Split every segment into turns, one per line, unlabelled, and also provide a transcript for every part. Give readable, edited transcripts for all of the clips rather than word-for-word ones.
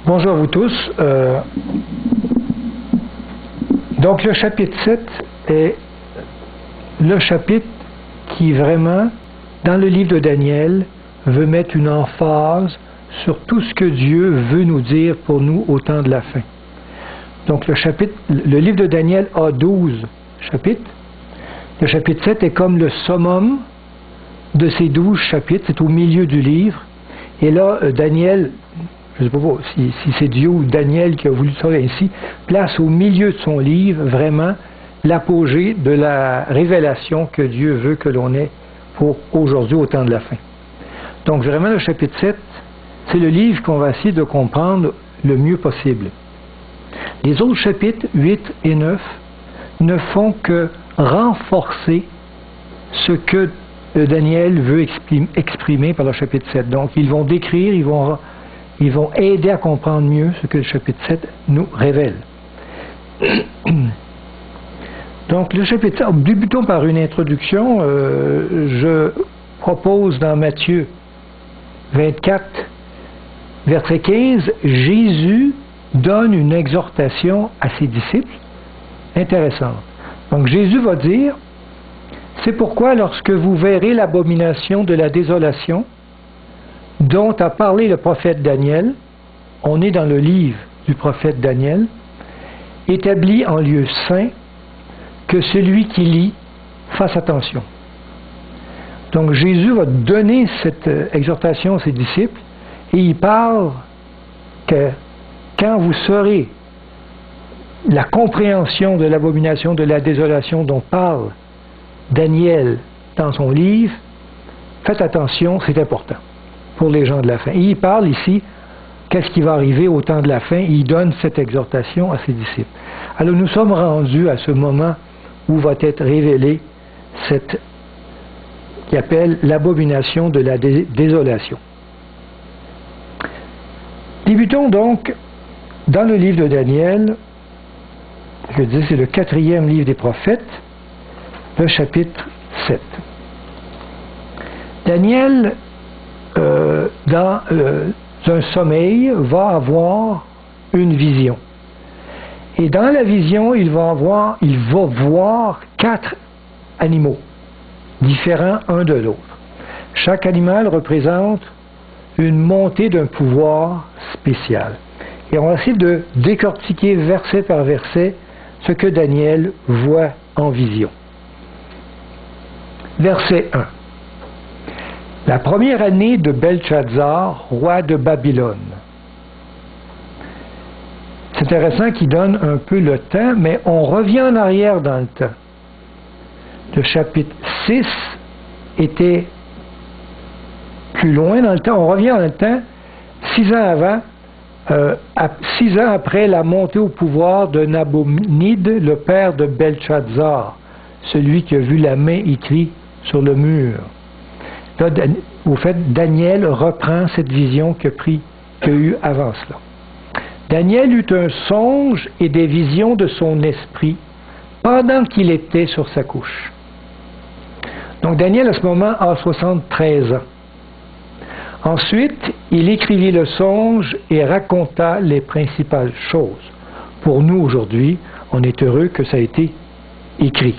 Bonjour à vous tous. Donc le chapitre 7 est le chapitre qui vraiment, dans le livre de Daniel, veut mettre une emphase sur tout ce que Dieu veut nous dire pour nous au temps de la fin. Donc le livre de Daniel a 12 chapitres. Le chapitre 7 est comme le summum de ces 12 chapitres, c'est au milieu du livre. Et là, Daniel, je ne sais pas si c'est Dieu ou Daniel qui a voulu ça ainsi, place au milieu de son livre vraiment l'apogée de la révélation que Dieu veut que l'on ait pour aujourd'hui au temps de la fin. Donc vraiment le chapitre 7, c'est le livre qu'on va essayer de comprendre le mieux possible. Les autres chapitres, 8 et 9, ne font que renforcer ce que Daniel veut exprimer par le chapitre 7. Donc ils vont décrire, ils vont aider à comprendre mieux ce que le chapitre 7 nous révèle. Donc le chapitre 7, débutons par une introduction. Je propose dans Matthieu 24, verset 15, Jésus donne une exhortation à ses disciples intéressante. Donc Jésus va dire, c'est pourquoi lorsque vous verrez l'abomination de la désolation dont a parlé le prophète Daniel, on est dans le livre du prophète Daniel, établi en lieu saint, que celui qui lit fasse attention. Donc Jésus va donner cette exhortation à ses disciples et il parle que quand vous saurez la compréhension de l'abomination de la désolation dont parle Daniel dans son livre, faites attention, c'est important pour les gens de la fin. Et il parle ici, qu'est-ce qui va arriver au temps de la fin, il donne cette exhortation à ses disciples. Alors nous sommes rendus à ce moment où va être révélée cette qui appelle l'abomination de la désolation. Débutons donc dans le livre de Daniel, je dis c'est le 4e livre des prophètes, le chapitre 7. Daniel, dans un sommeil, va avoir une vision. Et dans la vision, il va voir 4 animaux, différents un de l'autre. Chaque animal représente une montée d'un pouvoir spécial. Et on va essayer de décortiquer verset par verset ce que Daniel voit en vision. Verset 1. La première année de Belchazzar, roi de Babylone. C'est intéressant qu'il donne un peu le temps, mais on revient en arrière dans le temps. Le chapitre 6 était plus loin dans le temps. On revient dans le temps, 6 ans avant, 6 ans après la montée au pouvoir de Nabonide, le père de Belchazzar, celui qui a vu la main écrite sur le mur. Là, au fait, Daniel reprend cette vision qu'il a eue avant cela. Daniel eut un songe et des visions de son esprit pendant qu'il était sur sa couche. Donc Daniel, à ce moment, a 73 ans. Ensuite, il écrivit le songe et raconta les principales choses. Pour nous, aujourd'hui, on est heureux que ça ait été écrit.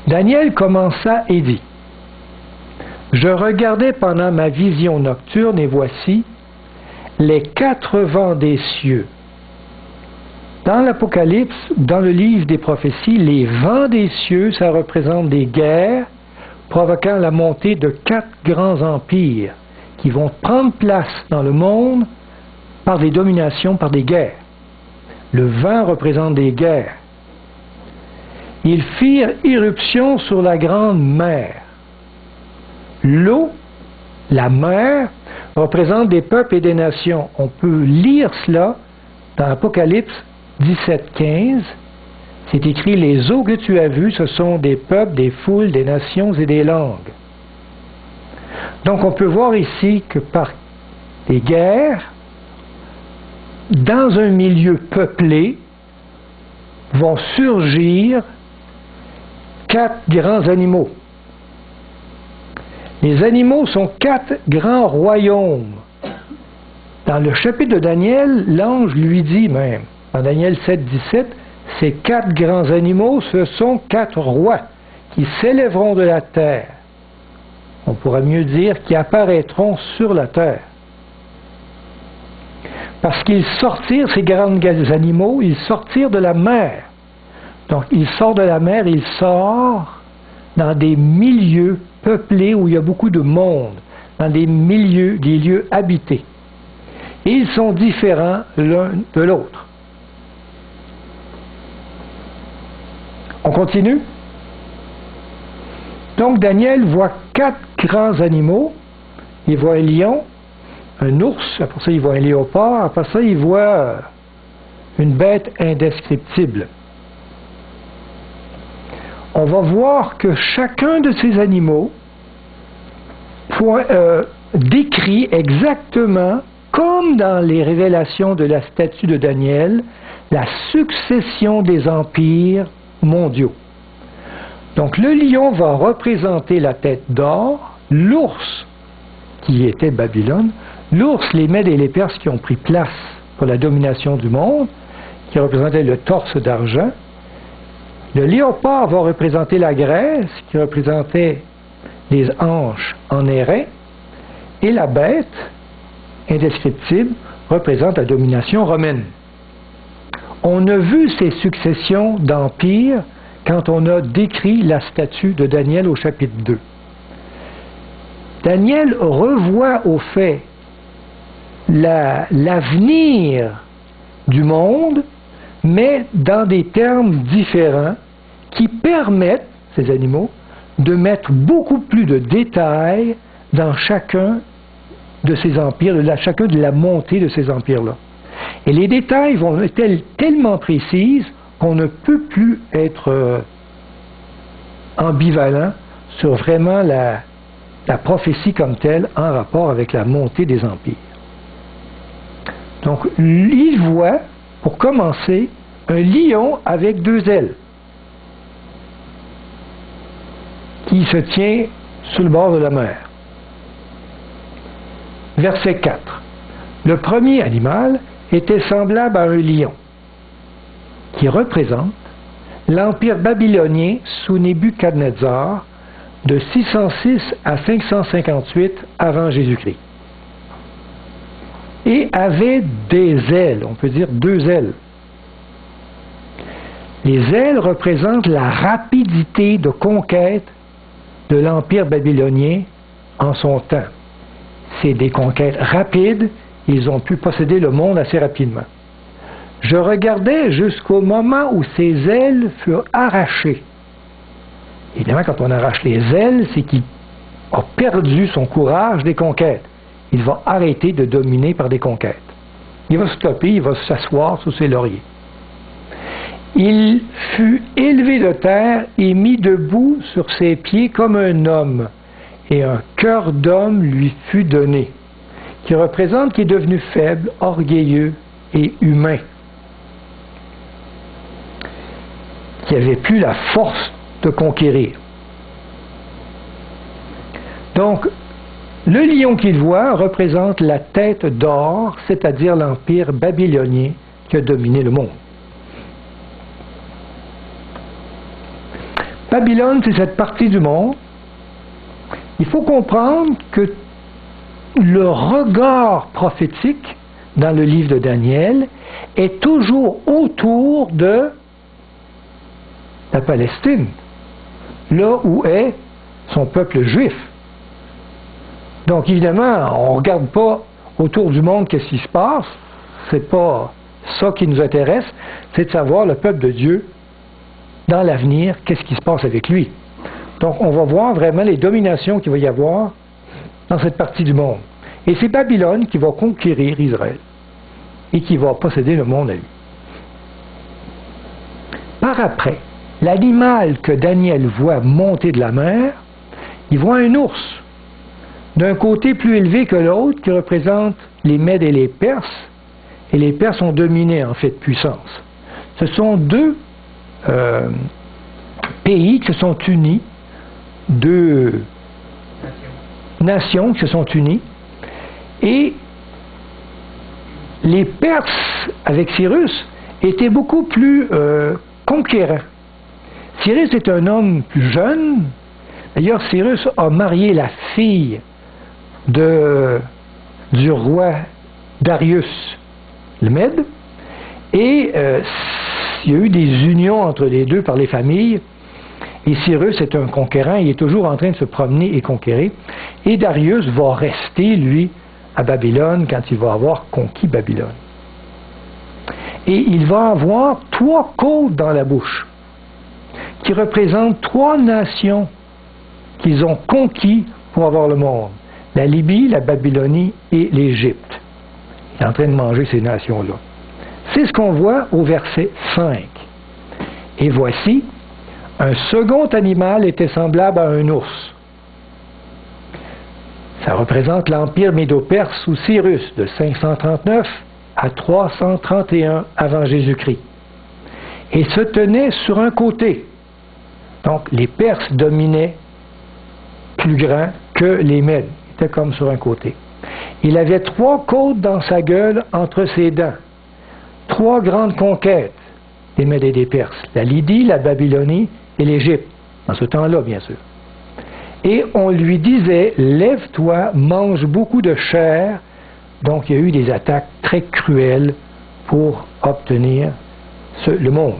Daniel commença et dit, « Je regardais pendant ma vision nocturne et voici les 4 vents des cieux. » Dans l'Apocalypse, dans le livre des prophéties, les vents des cieux, ça représente des guerres provoquant la montée de 4 grands empires qui vont prendre place dans le monde par des dominations, par des guerres. Le vent représente des guerres. Ils firent irruption sur la grande mer. L'eau, la mer, représente des peuples et des nations. On peut lire cela dans Apocalypse 17:15. C'est écrit, les eaux que tu as vues, ce sont des peuples, des foules, des nations et des langues. Donc on peut voir ici que par des guerres, dans un milieu peuplé, vont surgir 4 grands animaux. Les animaux sont 4 grands royaumes Dans le chapitre de Daniel, l'ange lui dit même, en Daniel 7, 17, ces 4 grands animaux, ce sont 4 rois qui s'élèveront de la terre. On pourrait mieux dire qui apparaîtront sur la terre. Parce qu'ils sortirent, ces grands animaux, ils sortirent de la mer. Donc, il sort de la mer, il sort dans des milieux peuplés où il y a beaucoup de monde, dans des lieux habités. Et ils sont différents l'un de l'autre. On continue? Donc, Daniel voit 4 grands animaux. Il voit un lion, un ours, après ça, il voit un léopard, après ça, il voit une bête indescriptible. On va voir que chacun de ces animaux décrit exactement, comme dans les révélations de la statue de Daniel, la succession des empires mondiaux. Donc le lion va représenter la tête d'or, l'ours, qui était Babylone, l'ours, les Mèdes et les Perses qui ont pris place pour la domination du monde, qui représentait le torse d'argent. Le léopard va représenter la Grèce, qui représentait les hanches en airain, et la bête, indescriptible, représente la domination romaine. On a vu ces successions d'empires quand on a décrit la statue de Daniel au chapitre 2. Daniel revoit au fait l'avenir du monde, mais dans des termes différents qui permettent, ces animaux, de mettre beaucoup plus de détails dans chacun de ces empires, chacun de la montée de ces empires-là. Et les détails vont être tellement précis qu'on ne peut plus être ambivalent sur vraiment la prophétie comme telle en rapport avec la montée des empires. Donc, il voit, pour commencer, un lion avec 2 ailes qui se tient sur le bord de la mer. Verset 4. Le premier animal était semblable à un lion, qui représente l'empire babylonien sous Nebuchadnezzar de 606 à 558 avant Jésus-Christ. Et avait des ailes, on peut dire 2 ailes. Les ailes représentent la rapidité de conquête de l'empire babylonien en son temps. C'est des conquêtes rapides, ils ont pu posséder le monde assez rapidement. Je regardais jusqu'au moment où ces ailes furent arrachées. Évidemment, quand on arrache les ailes, c'est qu'il a perdu son courage des conquêtes. Il va arrêter de dominer par des conquêtes. Il va stopper, il va s'asseoir sous ses lauriers. Il fut élevé de terre et mis debout sur ses pieds comme un homme, et un cœur d'homme lui fut donné, qui représente qu'il est devenu faible, orgueilleux et humain, qui n'avait plus la force de conquérir. Donc, le lion qu'il voit représente la tête d'or, c'est-à-dire l'empire babylonien qui a dominé le monde. Babylone, c'est cette partie du monde. Il faut comprendre que le regard prophétique dans le livre de Daniel est toujours autour de la Palestine, là où est son peuple juif. Donc évidemment, on ne regarde pas autour du monde qu'est-ce qui se passe, c'est pas ça qui nous intéresse, c'est de savoir le peuple de Dieu dans l'avenir, qu'est-ce qui se passe avec lui. Donc on va voir vraiment les dominations qu'il va y avoir dans cette partie du monde. Et c'est Babylone qui va conquérir Israël et qui va posséder le monde à lui. Par après, l'animal que Daniel voit monter de la mer, il voit un ours, d'un côté plus élevé que l'autre, qui représente les Mèdes et les Perses, et les Perses ont dominé en fait de puissance. Ce sont 2 pays qui se sont unis, 2 nations qui se sont unies, et les Perses, avec Cyrus, étaient beaucoup plus conquérants. Cyrus est un homme plus jeune. D'ailleurs, Cyrus a marié la fille du roi Darius le Mède. Et il y a eu des unions entre les deux par les familles. Et Cyrus est un conquérant, il est toujours en train de se promener et conquérir. Et Darius va rester, lui, à Babylone quand il va avoir conquis Babylone. Et il va avoir 3 côtes dans la bouche, qui représentent 3 nations qu'ils ont conquis pour avoir le monde. La Libye, la Babylonie et l'Égypte. Il est en train de manger ces nations-là. C'est ce qu'on voit au verset 5. Et voici, un second animal était semblable à un ours. Ça représente l'empire médo-perse sous Cyrus de 539 à 331 avant Jésus-Christ. Et se tenait sur un côté. Donc les Perses dominaient plus grand que les Mèdes. Il était comme sur un côté. Il avait 3 côtes dans sa gueule entre ses dents. 3 grandes conquêtes des Mèdes et des Perses. La Lydie, la Babylonie et l'Égypte. Dans ce temps-là, bien sûr. Et on lui disait, lève-toi, mange beaucoup de chair. Donc il y a eu des attaques très cruelles pour obtenir le monde.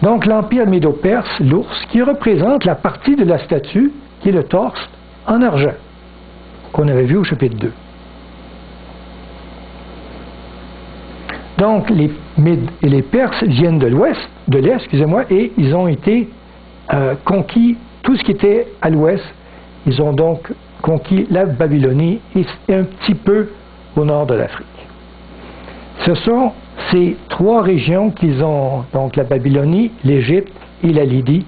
Donc l'empire médo-perse, l'ours, qui représente la partie de la statue, qui est le torse, en argent, qu'on avait vu au chapitre 2. Donc les Mèdes et les Perses viennent de l'ouest, de l'est, excusez-moi, et ils ont été conquis tout ce qui était à l'ouest. Ils ont donc conquis la Babylonie et un petit peu au nord de l'Afrique. Ce sont ces 3 régions qu'ils ont, donc la Babylonie, l'Égypte et la Lydie,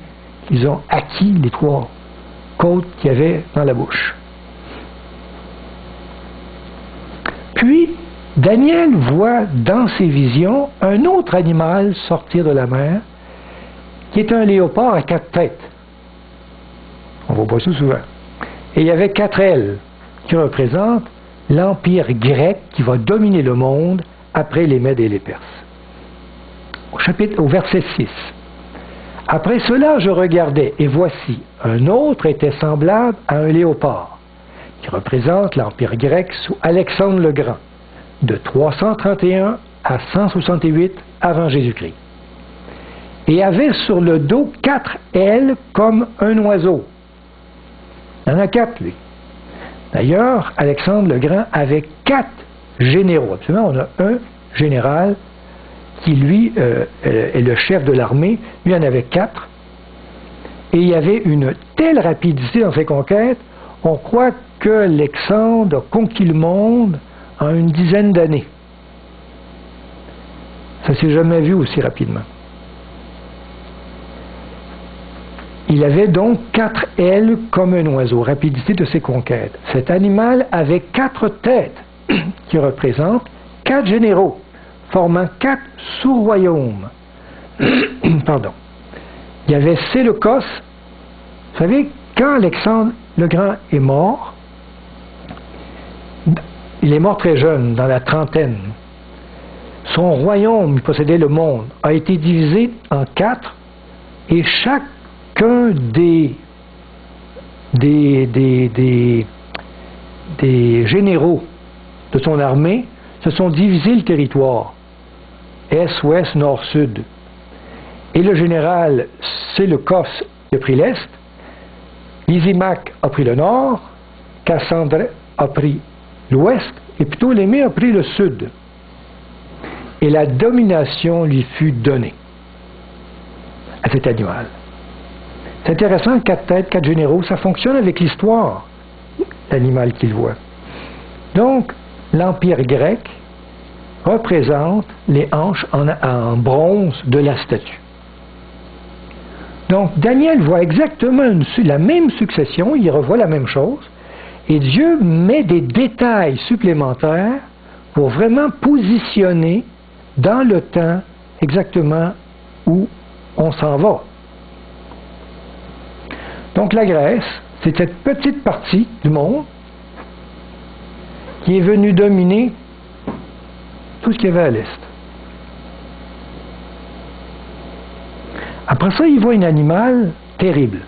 qu'ils ont acquis les 3 côtes qu'il y avait dans la bouche. Puis, Daniel voit dans ses visions un autre animal sortir de la mer, qui est un léopard à 4 têtes. On voit pas ça souvent. Et il y avait 4 ailes, qui représentent l'empire grec qui va dominer le monde après les Mèdes et les Perses. Au verset 6. Après cela, je regardais, et voici, un autre était semblable à un léopard, qui représente l'empire grec sous Alexandre le Grand, de 331 à 168 avant Jésus-Christ. Et avait sur le dos 4 ailes comme un oiseau. Il y en a 4, lui. D'ailleurs, Alexandre le Grand avait 4 généraux. Absolument, on a un général qui, lui, est le chef de l'armée. Lui, il en avait 4. Et il y avait une telle rapidité dans ses conquêtes, on croit que Alexandre a conquis le monde en une dizaine d'années. Ça ne s'est jamais vu aussi rapidement. Il avait donc 4 ailes comme un oiseau, rapidité de ses conquêtes. Cet animal avait 4 têtes qui représentent 4 généraux, formant 4 sous-royaumes. Pardon. Il y avait Séleucos. Vous savez, quand Alexandre le Grand est mort, il est mort très jeune, dans la trentaine. Son royaume, il possédait le monde, a été divisé en 4, et chacun des généraux de son armée se sont divisés le territoire, est, ouest, nord, sud. Et le général Séleucos a pris l'est, Lysimaque a pris le nord, Cassandre a pris l'ouest, et Ptolémée a pris le sud. Et la domination lui fut donnée à cet animal. C'est intéressant, 4 têtes, 4 généraux, ça fonctionne avec l'histoire, l'animal qu'il voit. Donc, l'Empire grec représente les hanches en bronze de la statue. Donc, Daniel voit exactement la même succession, il revoit la même chose, et Dieu met des détails supplémentaires pour vraiment positionner dans le temps exactement où on s'en va. Donc la Grèce, c'est cette petite partie du monde qui est venu dominer tout ce qu'il y avait à l'est. Après ça, il voit un animal terrible,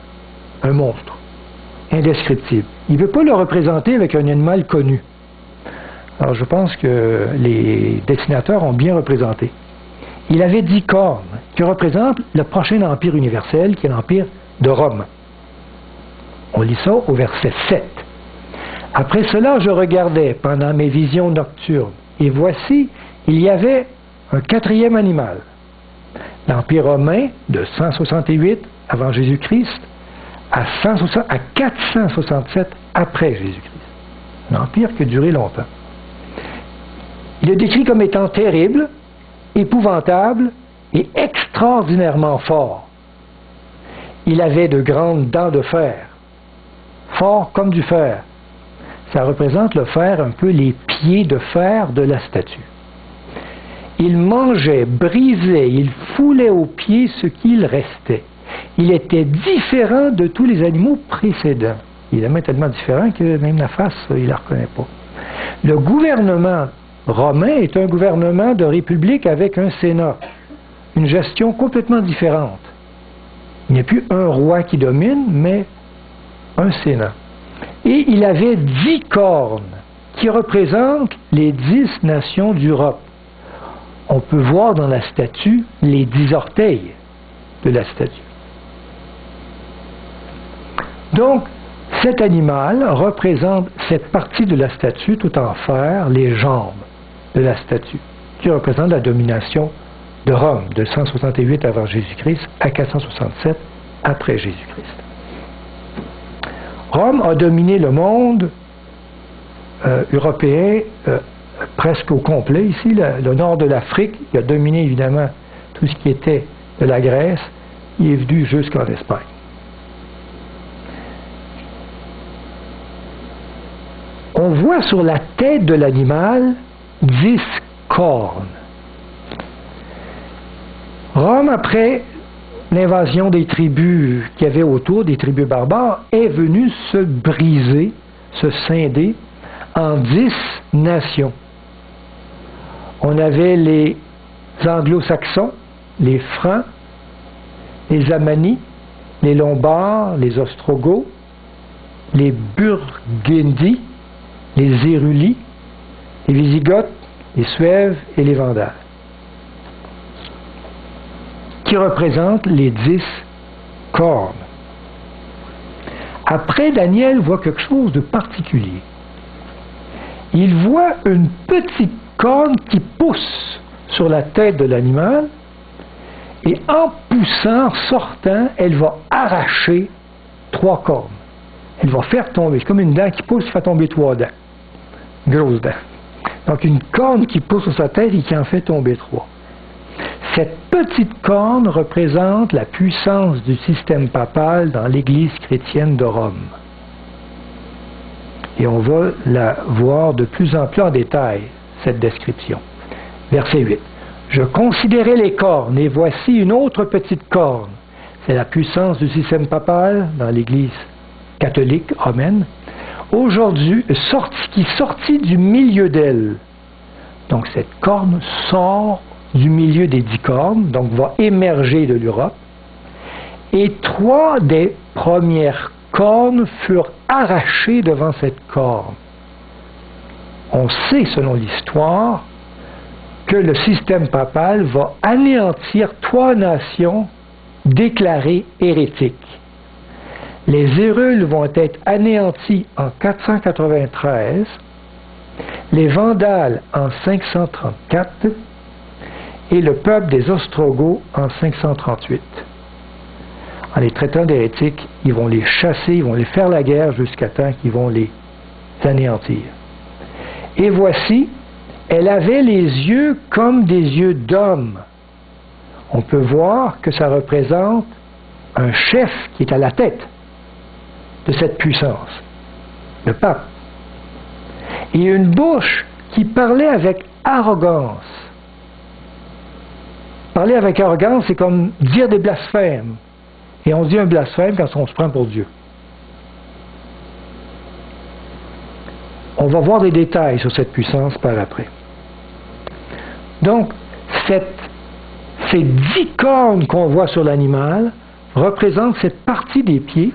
un monstre, indescriptible. Il ne veut pas le représenter avec un animal connu. Alors je pense que les dessinateurs ont bien représenté. Il avait 10 cornes, qui représentent le prochain empire universel, qui est l'empire de Rome. On lit ça au verset 7. Après cela, je regardais pendant mes visions nocturnes, et voici, il y avait un quatrième animal. L'Empire romain de 168 avant Jésus-Christ à 467 après Jésus-Christ. Un empire qui a duré longtemps. Il est décrit comme étant terrible, épouvantable et extraordinairement fort. Il avait de grandes dents de fer, fort comme du fer. Ça représente le fer, un peu les pieds de fer de la statue. Il mangeait, brisait, il foulait aux pieds ce qu'il restait. Il était différent de tous les animaux précédents. Il est tellement différent que même la face, il ne la reconnaît pas. Le gouvernement romain est un gouvernement de république avec un sénat. Une gestion complètement différente. Il n'y a plus un roi qui domine, mais un sénat. Et il avait 10 cornes qui représentent les 10 nations d'Europe. On peut voir dans la statue les 10 orteils de la statue. Donc, cet animal représente cette partie de la statue tout en fer, les jambes de la statue, qui représente la domination de Rome, de 168 avant Jésus-Christ à 467 après Jésus-Christ. Rome a dominé le monde européen presque au complet ici, le nord de l'Afrique. Il a dominé évidemment tout ce qui était de la Grèce. Il est venu jusqu'en Espagne. On voit sur la tête de l'animal 10 cornes. Rome, après l'invasion des tribus qu'il y avait autour, des tribus barbares, est venue se briser, se scinder en 10 nations. On avait les anglo-saxons, les francs, les amanites, les lombards, les ostrogoths, les burgundis, les érulis, les Wisigoths, les Suèves et les Vandales, qui représentent les 10 cornes. Après, Daniel voit quelque chose de particulier. Il voit une petite corne qui pousse sur la tête de l'animal, et en poussant, en sortant, elle va arracher 3 cornes. Elle va faire tomber, c'est comme une dent qui pousse, qui fait tomber 3 dents. Grosse dent. Donc une corne qui pousse sur sa tête et qui en fait tomber 3. Cette petite corne représente la puissance du système papal dans l'Église chrétienne de Rome. Et on va la voir de plus en plus en détail, cette description. Verset 8. Je considérais les cornes, et voici une autre petite corne. C'est la puissance du système papal dans l'Église catholique romaine. Aujourd'hui, qui sortit du milieu d'elle. Donc cette corne sort du milieu des 10 cornes, donc va émerger de l'Europe. Et 3 des premières cornes furent arrachées devant cette corne. On sait, selon l'histoire, que le système papal va anéantir 3 nations déclarées hérétiques. Les Hérules vont être anéantis en 493, les Vandales en 534 et le peuple des Ostrogoths en 538. En les traitant d'hérétiques, ils vont les chasser, ils vont les faire la guerre jusqu'à temps qu'ils vont les anéantir. Et voici, elle avait les yeux comme des yeux d'homme. On peut voir que ça représente un chef qui est à la tête de cette puissance, le pape. Et une bouche qui parlait avec arrogance. Parler avec arrogance, c'est comme dire des blasphèmes. Et on dit un blasphème quand on se prend pour Dieu. On va voir des détails sur cette puissance par après. Donc, ces 10 cornes qu'on voit sur l'animal représentent cette partie des pieds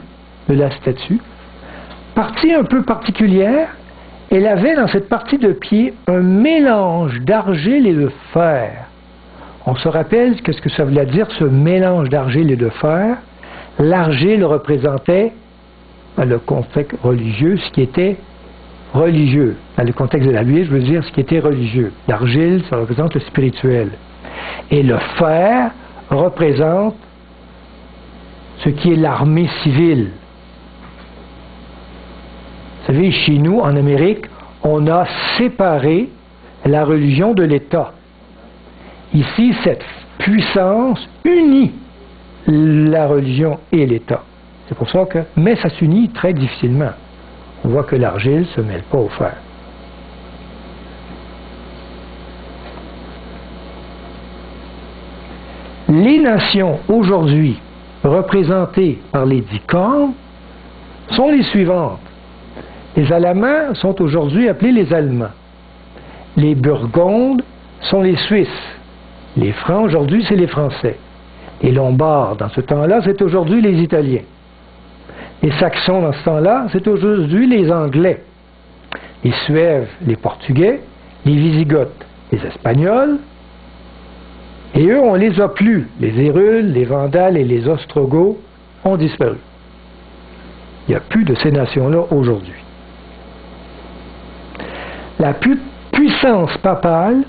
de la statue. Partie un peu particulière, elle avait dans cette partie de pied un mélange d'argile et de fer. On se rappelle qu'est-ce que ça voulait dire, ce mélange d'argile et de fer. L'argile représentait, dans le contexte religieux, ce qui était religieux. Dans le contexte de la Bible, je veux dire ce qui était religieux. L'argile, ça représente le spirituel. Et le fer représente ce qui est l'armée civile. Vous savez, chez nous, en Amérique, on a séparé la religion de l'État. Ici, cette puissance unit la religion et l'État. C'est pour ça que, mais ça s'unit très difficilement. On voit que l'argile ne se mêle pas au fer. Les nations aujourd'hui représentées par les 10 cornes sont les suivantes. Les Alamans sont aujourd'hui appelés les Allemands. Les Burgondes sont les Suisses. Les Francs aujourd'hui, c'est les Français. Les Lombards, dans ce temps-là, c'est aujourd'hui les Italiens. Les Saxons, dans ce temps-là, c'est aujourd'hui les Anglais. Les Suèves, les Portugais. Les Wisigoths, les Espagnols. Et eux, on les a plus. Les Hérules, les Vandales et les Ostrogoths ont disparu. Il n'y a plus de ces nations-là aujourd'hui. La puissance papale,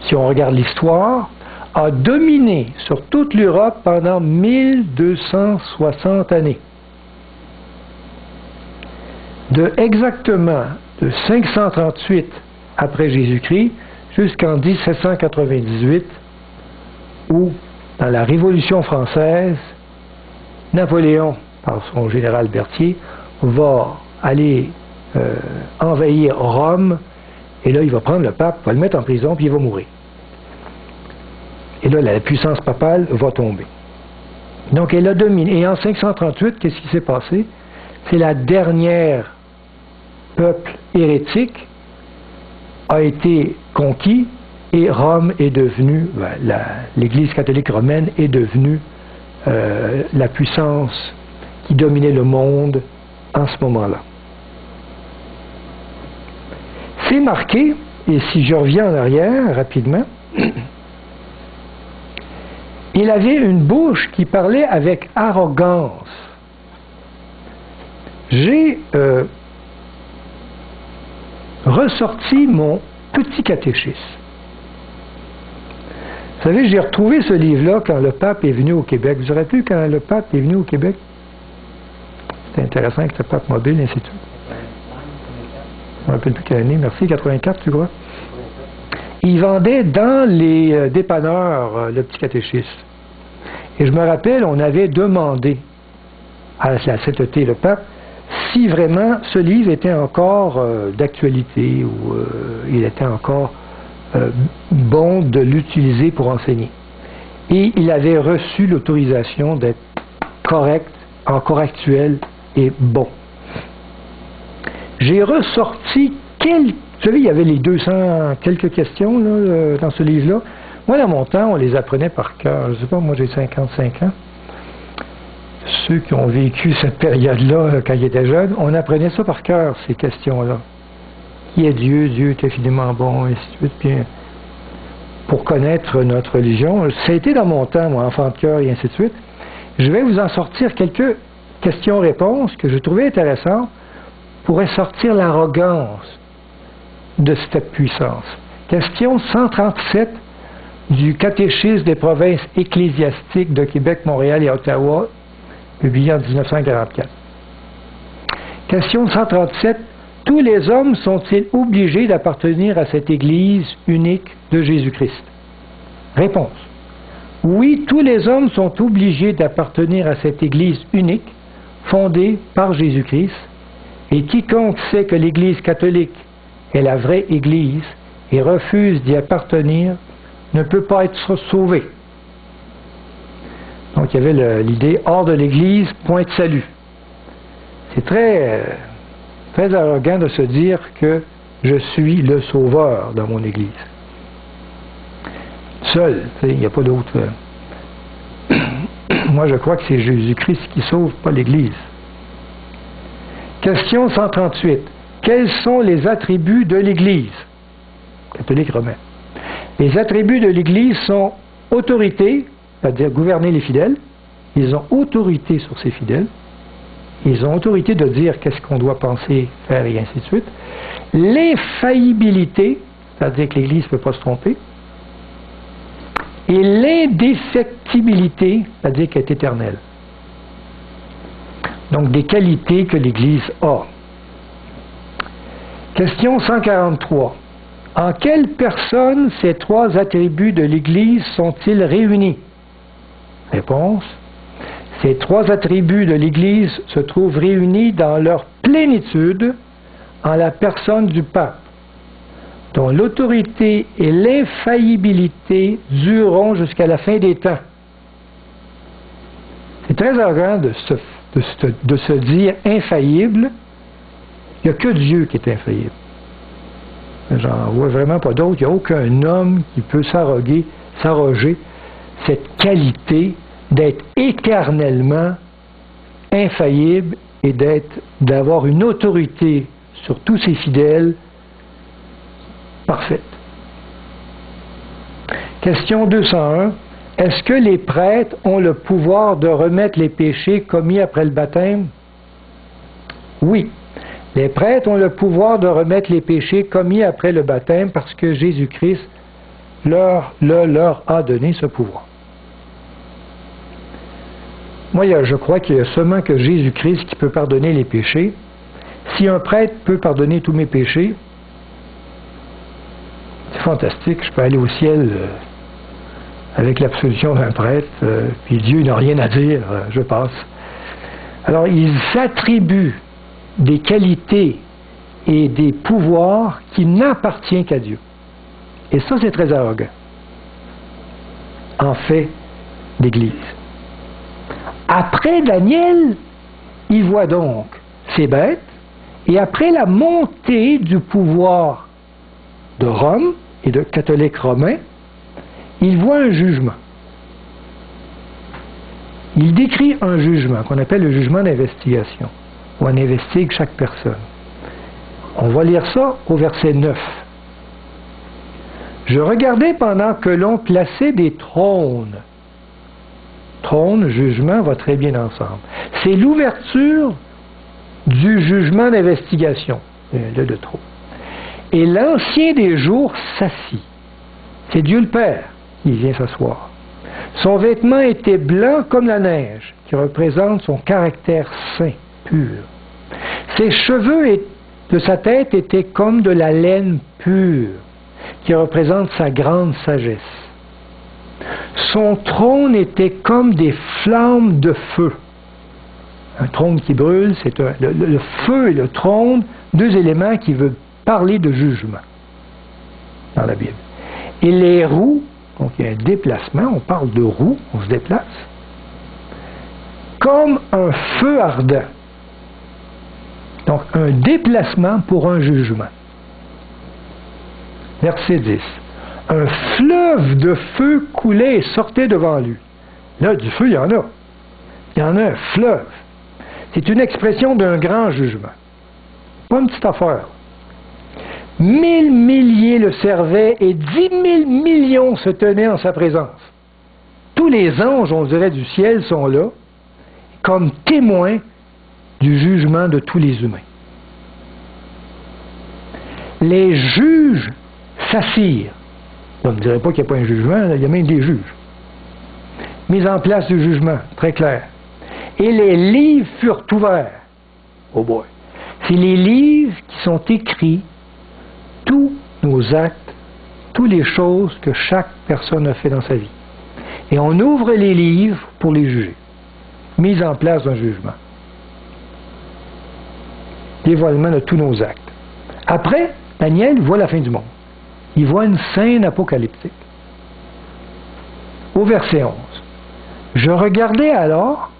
si on regarde l'histoire, a dominé sur toute l'Europe pendant 1260 années. Exactement de 538 après Jésus-Christ jusqu'en 1798, où, dans la Révolution française, Napoléon, par son général Berthier, va aller envahir Rome, et là, il va prendre le pape, va le mettre en prison, puis il va mourir. Et là, la puissance papale va tomber. Donc, elle a dominé. Et en 538, qu'est-ce qui s'est passé? C'est la dernière peuple hérétique a été conquis, et Rome est devenue, l'Église catholique romaine est devenue la puissance qui dominait le monde en ce moment-là. C'est marqué, et si je reviens en arrière rapidement, il avait une bouche qui parlait avec arrogance. J'ai ressorti mon petit catéchisme. Vous savez, j'ai retrouvé ce livre-là quand le pape est venu au Québec. Vous aurez pu quand le pape est venu au Québec? C'était intéressant avec le pape mobile, ainsi de suite. Je ne me rappelle plus quelle année, merci, 84, tu crois? Il vendait dans les dépanneurs le petit catéchisme. Et je me rappelle, on avait demandé à la sainteté, le pape, si vraiment ce livre était encore d'actualité ou il était encore bon de l'utiliser pour enseigner. Et il avait reçu l'autorisation d'être correct, encore actuel et bon. J'ai ressorti quelques... Vous savez, il y avait les 200 quelques questions là, dans ce livre-là. Moi, dans mon temps, on les apprenait par cœur. Je ne sais pas, moi j'ai 55 ans. Ceux qui ont vécu cette période-là, quand ils étaient jeunes, on apprenait ça par cœur, ces questions-là. Qui est Dieu? Dieu est infiniment bon, et ainsi de suite. Puis, pour connaître notre religion, ça a été dans mon temps, moi, enfant de cœur, et ainsi de suite. Je vais vous en sortir quelques questions-réponses que je trouvais intéressantes pour sortir l'arrogance de cette puissance. Question 137 du catéchisme des provinces ecclésiastiques de Québec, Montréal et Ottawa, publié en 1944. Question 137. Tous les hommes sont-ils obligés d'appartenir à cette Église unique de Jésus-Christ? Réponse. Oui, tous les hommes sont obligés d'appartenir à cette Église unique, fondée par Jésus-Christ, et quiconque sait que l'Église catholique est la vraie Église et refuse d'y appartenir ne peut pas être sauvé. Donc il y avait l'idée hors de l'Église, point de salut. C'est très Très arrogant de se dire que je suis le sauveur dans mon Église. Seul, il n'y a pas d'autre. Moi, je crois que c'est Jésus-Christ qui sauve, pas l'Église. Question 138. Quels sont les attributs de l'Église? Catholique romain. Les attributs de l'Église sont autorité, c'est-à-dire gouverner les fidèles. Ils ont autorité sur ces fidèles. Ils ont autorité de dire qu'est-ce qu'on doit penser, faire et ainsi de suite. L'infaillibilité, c'est-à-dire que l'Église ne peut pas se tromper. Et l'indéfectibilité, c'est-à-dire qu'elle est éternelle. Donc des qualités que l'Église a. Question 143. En quelle personne ces trois attributs de l'Église sont-ils réunis? Réponse. Ces trois attributs de l'Église se trouvent réunis dans leur plénitude en la personne du pape, dont l'autorité et l'infaillibilité dureront jusqu'à la fin des temps. C'est très arrogant de se dire infaillible. Il n'y a que Dieu qui est infaillible. J'en vois vraiment pas d'autre. Il n'y a aucun homme qui peut s'arroger cette qualité d'être éternellement infaillible et d'avoir une autorité sur tous ses fidèles parfaite. Question 201. Est-ce que les prêtres ont le pouvoir de remettre les péchés commis après le baptême? Oui. Les prêtres ont le pouvoir de remettre les péchés commis après le baptême parce que Jésus-Christ leur a donné ce pouvoir. Moi, je crois qu'il n'y a seulement que Jésus-Christ qui peut pardonner les péchés. Si un prêtre peut pardonner tous mes péchés, c'est fantastique, je peux aller au ciel avec l'absolution d'un prêtre, puis Dieu n'a rien à dire, je passe. Alors, ils s'attribuent des qualités et des pouvoirs qui n'appartiennent qu'à Dieu. Et ça, c'est très arrogant. En fait, l'Église. Après Daniel, il voit donc ces bêtes, et après la montée du pouvoir de Rome et de catholiques romains, il voit un jugement. Il décrit un jugement qu'on appelle le jugement d'investigation, où on investigue chaque personne. On va lire ça au verset 9. Je regardais pendant que l'on plaçait des trônes. Trône, jugement, va très bien ensemble. C'est l'ouverture du jugement d'investigation, le trône. Et l'ancien des jours s'assit. C'est Dieu le Père qui vient s'asseoir. Son vêtement était blanc comme la neige, qui représente son caractère saint, pur. Ses cheveux de sa tête étaient comme de la laine pure, qui représente sa grande sagesse. Son trône était comme des flammes de feu. Un trône qui brûle, c'est le feu et le trône, deux éléments qui veulent parler de jugement dans la Bible. Et les roues, donc il y a un déplacement, on parle de roues, on se déplace, comme un feu ardent. Donc un déplacement pour un jugement. Verset 10. Un fleuve de feu coulait et sortait devant lui. Là, du feu, il y en a. Il y en a un fleuve. C'est une expression d'un grand jugement. Pas une petite affaire. 1000 milliers le servaient et 10 000 millions se tenaient en sa présence. Tous les anges, on dirait, du ciel sont là, comme témoins du jugement de tous les humains. Les juges s'assirent. On ne dirait pas qu'il n'y a pas un jugement, il y a même des juges. Mise en place du jugement, très clair. Et les livres furent ouverts. Oh boy! C'est les livres qui sont écrits, tous nos actes, toutes les choses que chaque personne a fait dans sa vie. Et on ouvre les livres pour les juger. Mise en place d'un jugement. Dévoilement de tous nos actes. Après, Daniel voit la fin du monde. Il voit une scène apocalyptique. Au verset 11. Je regardais alors,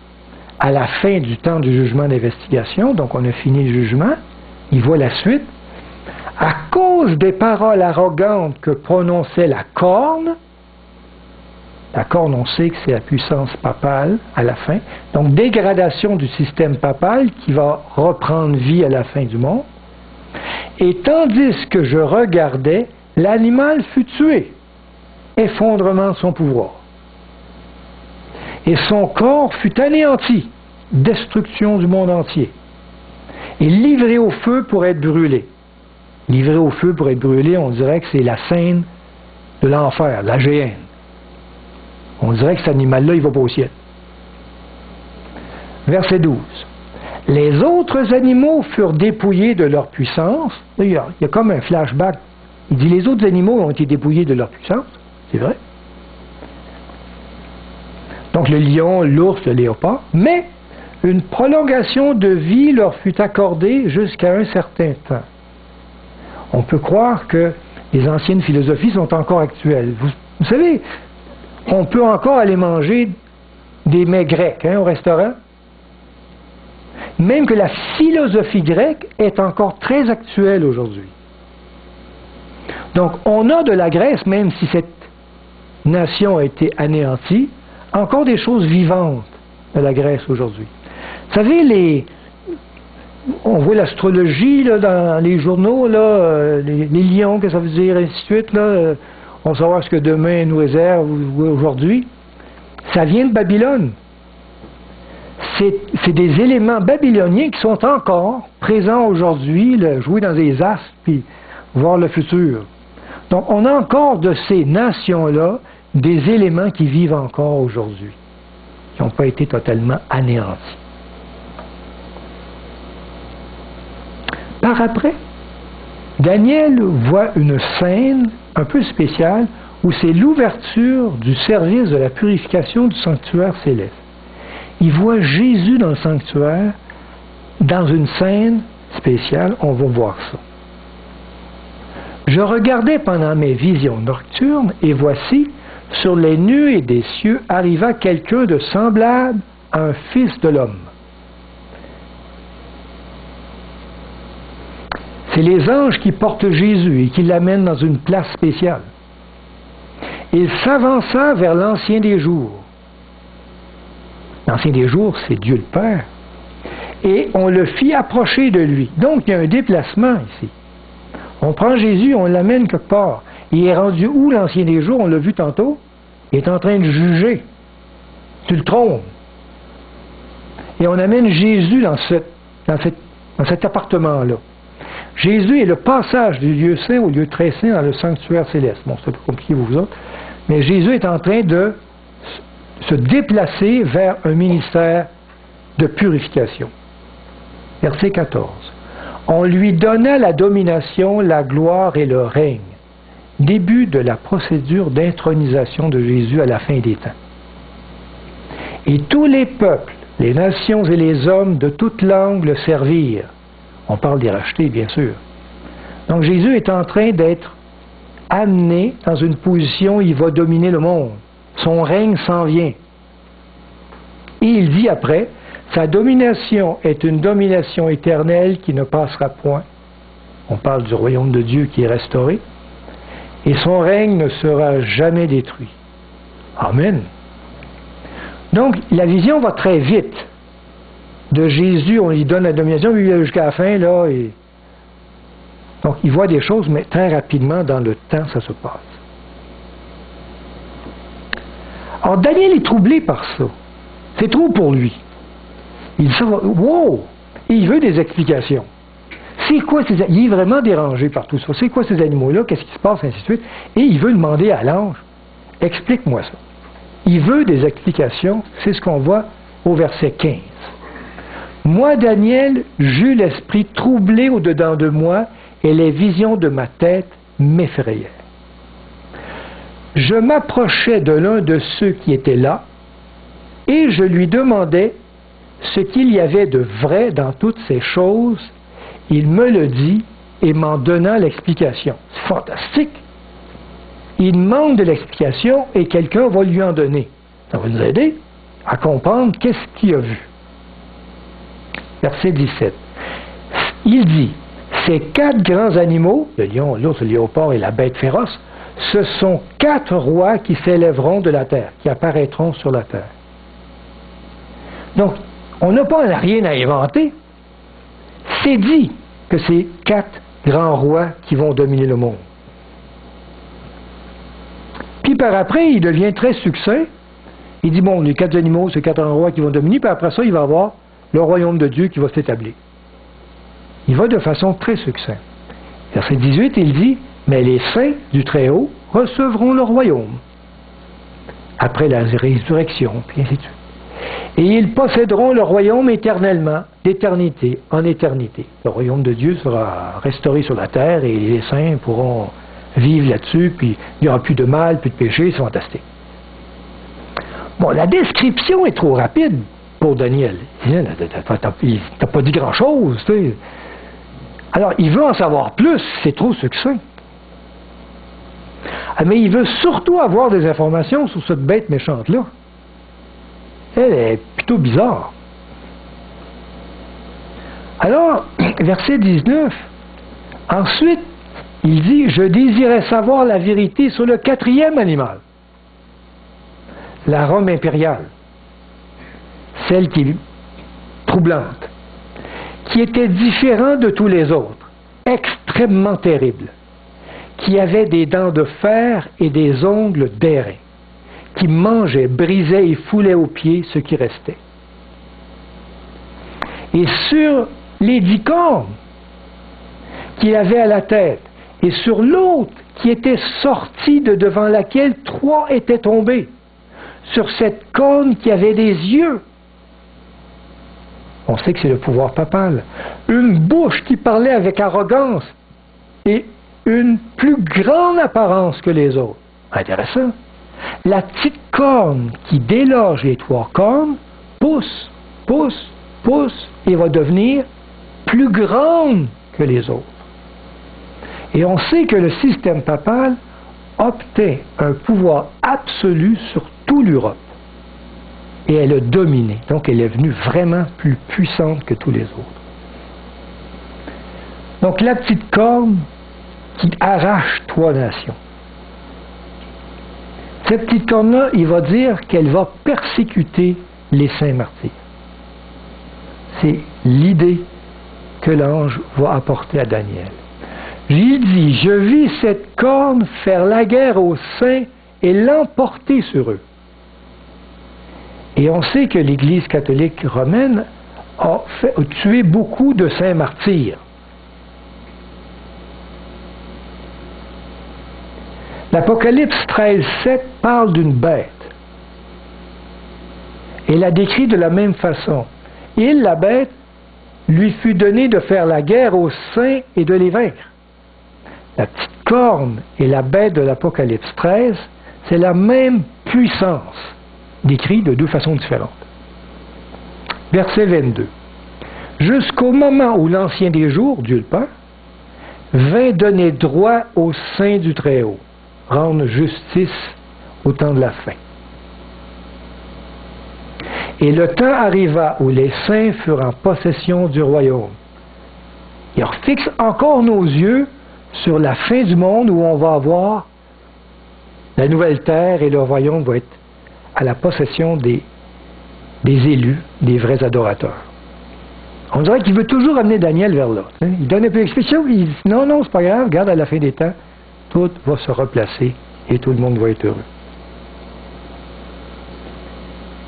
à la fin du temps du jugement d'investigation, donc on a fini le jugement, Il voit la suite. À cause des paroles arrogantes que prononçait la corne, on sait que c'est la puissance papale à la fin, donc dégradation du système papal qui va reprendre vie à la fin du monde. Et tandis que je regardais, l'animal fut tué, effondrement de son pouvoir. Et son corps fut anéanti, destruction du monde entier, et livré au feu pour être brûlé. Livré au feu pour être brûlé, on dirait que c'est la scène de l'enfer, la géhenne. On dirait que cet animal-là, il va pas au ciel. Verset 12. Les autres animaux furent dépouillés de leur puissance. Il y a comme un flashback. Il dit les autres animaux ont été dépouillés de leur puissance. C'est vrai. Donc le lion, l'ours, le léopard. Mais une prolongation de vie leur fut accordée jusqu'à un certain temps. On peut croire que les anciennes philosophies sont encore actuelles. Vous savez, on peut encore aller manger des mets grecs au restaurant. Même que la philosophie grecque est encore très actuelle aujourd'hui. Donc, on a de la Grèce, même si cette nation a été anéantie, encore des choses vivantes de la Grèce aujourd'hui. Vous savez, on voit l'astrologie là, dans les journaux, là, les lions, que ça veut dire, et ainsi de suite. Là, on va savoir ce que demain nous réserve ou aujourd'hui. Ça vient de Babylone. C'est des éléments babyloniens qui sont encore présents aujourd'hui, jouer dans des astres, puis voir le futur. Donc, on a encore de ces nations-là des éléments qui vivent encore aujourd'hui, qui n'ont pas été totalement anéantis. Par après, Daniel voit une scène un peu spéciale où c'est l'ouverture du service de la purification du sanctuaire céleste. Il voit Jésus dans le sanctuaire, dans une scène spéciale, on va voir ça. Je regardais pendant mes visions nocturnes, et voici, sur les nuées des cieux, arriva quelqu'un de semblable à un fils de l'homme. C'est les anges qui portent Jésus et qui l'amènent dans une place spéciale. Il s'avança vers l'Ancien des jours. L'Ancien des jours, c'est Dieu le Père. Et on le fit approcher de lui. Donc, il y a un déplacement ici. On prend Jésus, on l'amène quelque part. Il est rendu où, l'Ancien des jours? On l'a vu tantôt. Il est en train de juger sur le trône. Et on amène Jésus dans cet appartement-là. Jésus est le passage du lieu saint au lieu très saint dans le sanctuaire céleste. Bon, c'est un peu compliqué pour vous autres. Mais Jésus est en train de se déplacer vers un ministère de purification. Verset 14. On lui donna la domination, la gloire et le règne. Début de la procédure d'intronisation de Jésus à la fin des temps. Et tous les peuples, les nations et les hommes de toute langue le servirent. On parle des rachetés, bien sûr. Donc Jésus est en train d'être amené dans une position où il va dominer le monde. Son règne s'en vient. Et il dit après, sa domination est une domination éternelle qui ne passera point. On parle du royaume de Dieu qui est restauré. Et son règne ne sera jamais détruit. Amen. Donc, la vision va très vite. De Jésus, on lui donne la domination, lui jusqu'à la fin, là. Et... Donc, il voit des choses, mais très rapidement, dans le temps, ça se passe. Alors, Daniel est troublé par ça. C'est trop pour lui. Il dit, wow! Et il veut des explications. C'est quoi ces... Il est vraiment dérangé par tout ça. C'est quoi ces animaux-là? Qu'est-ce qui se passe? Ainsi de suite. Et il veut demander à l'ange, explique-moi ça. Il veut des explications. C'est ce qu'on voit au verset 15. Moi, Daniel, j'eus l'esprit troublé au-dedans de moi, et les visions de ma tête m'effrayèrent. Je m'approchai de l'un de ceux qui étaient là, et je lui demandais ce qu'il y avait de vrai dans toutes ces choses. Il me le dit et m'en donna l'explication. C'est fantastique. Il demande de l'explication et quelqu'un va lui en donner. Ça va nous aider à comprendre qu'est-ce qu'il a vu. Verset 17. Il dit, Ces 4 grands animaux, le lion, l'ours, le léopard et la bête féroce, ce sont 4 rois qui s'élèveront de la terre, qui apparaîtront sur la terre. Donc, on n'a pas rien à inventer. C'est dit que c'est 4 grands rois qui vont dominer le monde. Puis par après, il devient très succinct. Il dit, bon, les 4 animaux, c'est 4 grands rois qui vont dominer, puis après ça, il va y avoir le royaume de Dieu qui va s'établir. Il va de façon très succincte. Verset 18, il dit, mais les saints du Très-Haut recevront le royaume après la résurrection, puis ainsi de suite. Et ils posséderont le royaume éternellement, d'éternité en éternité. Le royaume de Dieu sera restauré sur la terre et les saints pourront vivre là-dessus, puis il n'y aura plus de mal, plus de péché, c'est fantastique. Bon, la description est trop rapide pour Daniel. T'as pas dit grand-chose, tu sais. Alors, il veut en savoir plus, c'est trop succinct. Ah, mais il veut surtout avoir des informations sur cette bête méchante-là. Elle est plutôt bizarre. Alors, verset 19, ensuite, il dit, je désirais savoir la vérité sur le 4e animal, la Rome impériale, celle qui est troublante, qui était différent de tous les autres, extrêmement terrible, qui avait des dents de fer et des ongles d'airain, qui mangeait, brisait et foulait aux pieds ce qui restait. Et sur les 10 cornes qu'il avait à la tête, et sur l'autre qui était sortie de devant laquelle 3 étaient tombés, sur cette corne qui avait des yeux, on sait que c'est le pouvoir papal, une bouche qui parlait avec arrogance et une plus grande apparence que les autres. Intéressant. La petite corne qui déloge les 3 cornes pousse, pousse, pousse et va devenir plus grande que les autres. Et on sait que le système papal obtint un pouvoir absolu sur toute l'Europe. Et elle a dominé. Donc elle est venue vraiment plus puissante que tous les autres. Donc la petite corne qui arrache 3 nations. Cette petite corne-là, il va dire qu'elle va persécuter les saints martyrs. C'est l'idée que l'ange va apporter à Daniel. Il dit, je vis cette corne faire la guerre aux saints et l'emporter sur eux. Et on sait que l'Église catholique romaine a tué beaucoup de saints martyrs. L'Apocalypse 13:7 parle d'une bête. Et la décrit de la même façon. Il, la bête, lui fut donné de faire la guerre aux saints et de les vaincre. La petite corne et la bête de l'Apocalypse 13, c'est la même puissance, décrit de 2 façons différentes. Verset 22. Jusqu'au moment où l'Ancien des jours, Dieu le Père, vint donner droit aux saints du Très-Haut, rendre justice au temps de la fin. Et le temps arriva où les saints furent en possession du royaume. Il fixe encore nos yeux sur la fin du monde où on va avoir la nouvelle terre et le royaume va être à la possession des élus, des vrais adorateurs. On dirait qu'il veut toujours amener Daniel vers là. Hein? Il donne un peu d'explication, il dit non, non, c'est pas grave, regarde à la fin des temps, tout va se replacer et tout le monde va être heureux.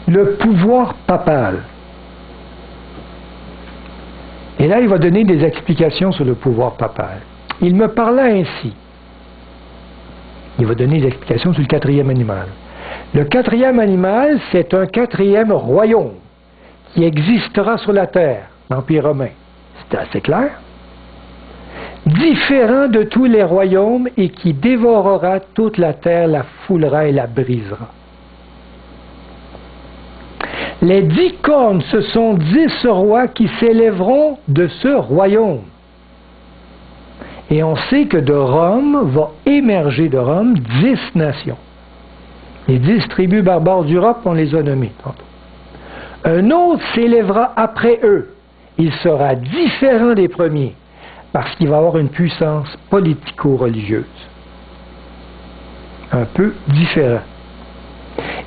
Le pouvoir papal. Et là, il va donner des explications sur le pouvoir papal. Il me parla ainsi. Il va donner des explications sur le 4e animal. Le 4e animal, c'est un 4e royaume qui existera sur la terre, l'Empire romain. C'est assez clair. Différent de tous les royaumes et qui dévorera toute la terre, la foulera et la brisera. Les 10 cornes, ce sont 10 rois qui s'élèveront de ce royaume. Et on sait que de Rome va émerger de Rome 10 nations. Les 10 tribus barbares d'Europe, on les a nommées tantôt. Un autre s'élèvera après eux. Il sera différent des premiers, parce qu'il va avoir une puissance politico-religieuse. Un peu différent.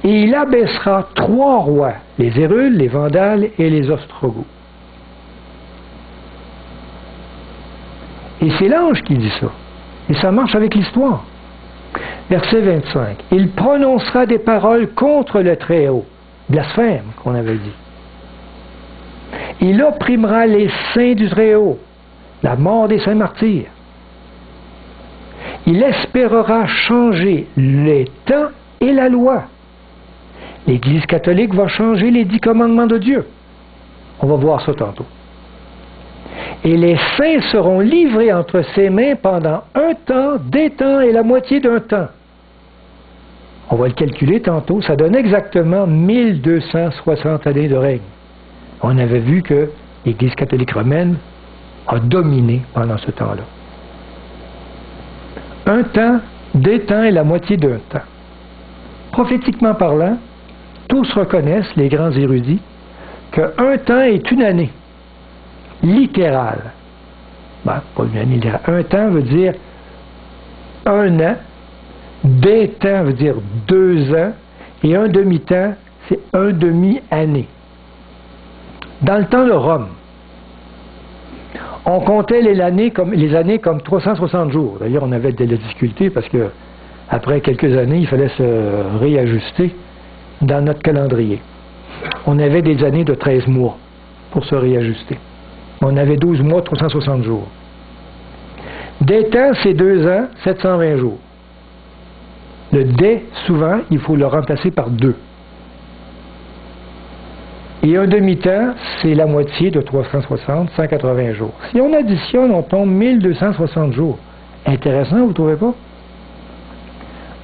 Et il abaissera 3 rois, les Hérules, les Vandales et les Ostrogoths. Et c'est l'ange qui dit ça. Et ça marche avec l'histoire. Verset 25. Il prononcera des paroles contre le Très-Haut. Blasphème, qu'on avait dit. Il opprimera les saints du Très-Haut. La mort des saints martyrs. Il espérera changer les temps et la loi. L'Église catholique va changer les 10 commandements de Dieu. On va voir ça tantôt. Et les saints seront livrés entre ses mains pendant un temps, des temps et la moitié d'un temps. On va le calculer tantôt, ça donne exactement 1260 années de règne. On avait vu que l'Église catholique romaine a dominé pendant ce temps-là. Un temps, des temps et la moitié d'un temps. Prophétiquement parlant, tous reconnaissent, les grands érudits, qu'un temps est une année. Littérale. Pas une année littérale. Un temps veut dire un an, des temps veut dire 2 ans, et un demi-temps, c'est un demi-année. Dans le temps de Rome, on comptait les années comme 360 jours. D'ailleurs, on avait de la difficulté parce que après quelques années, il fallait se réajuster dans notre calendrier. On avait des années de 13 mois pour se réajuster. On avait 12 mois, 360 jours. Des temps, c'est 2 ans, 720 jours. Le des, souvent, il faut le remplacer par 2. Et un demi-temps, c'est la moitié de 360, 180 jours. Si on additionne, on tombe 1260 jours. Intéressant, vous ne trouvez pas?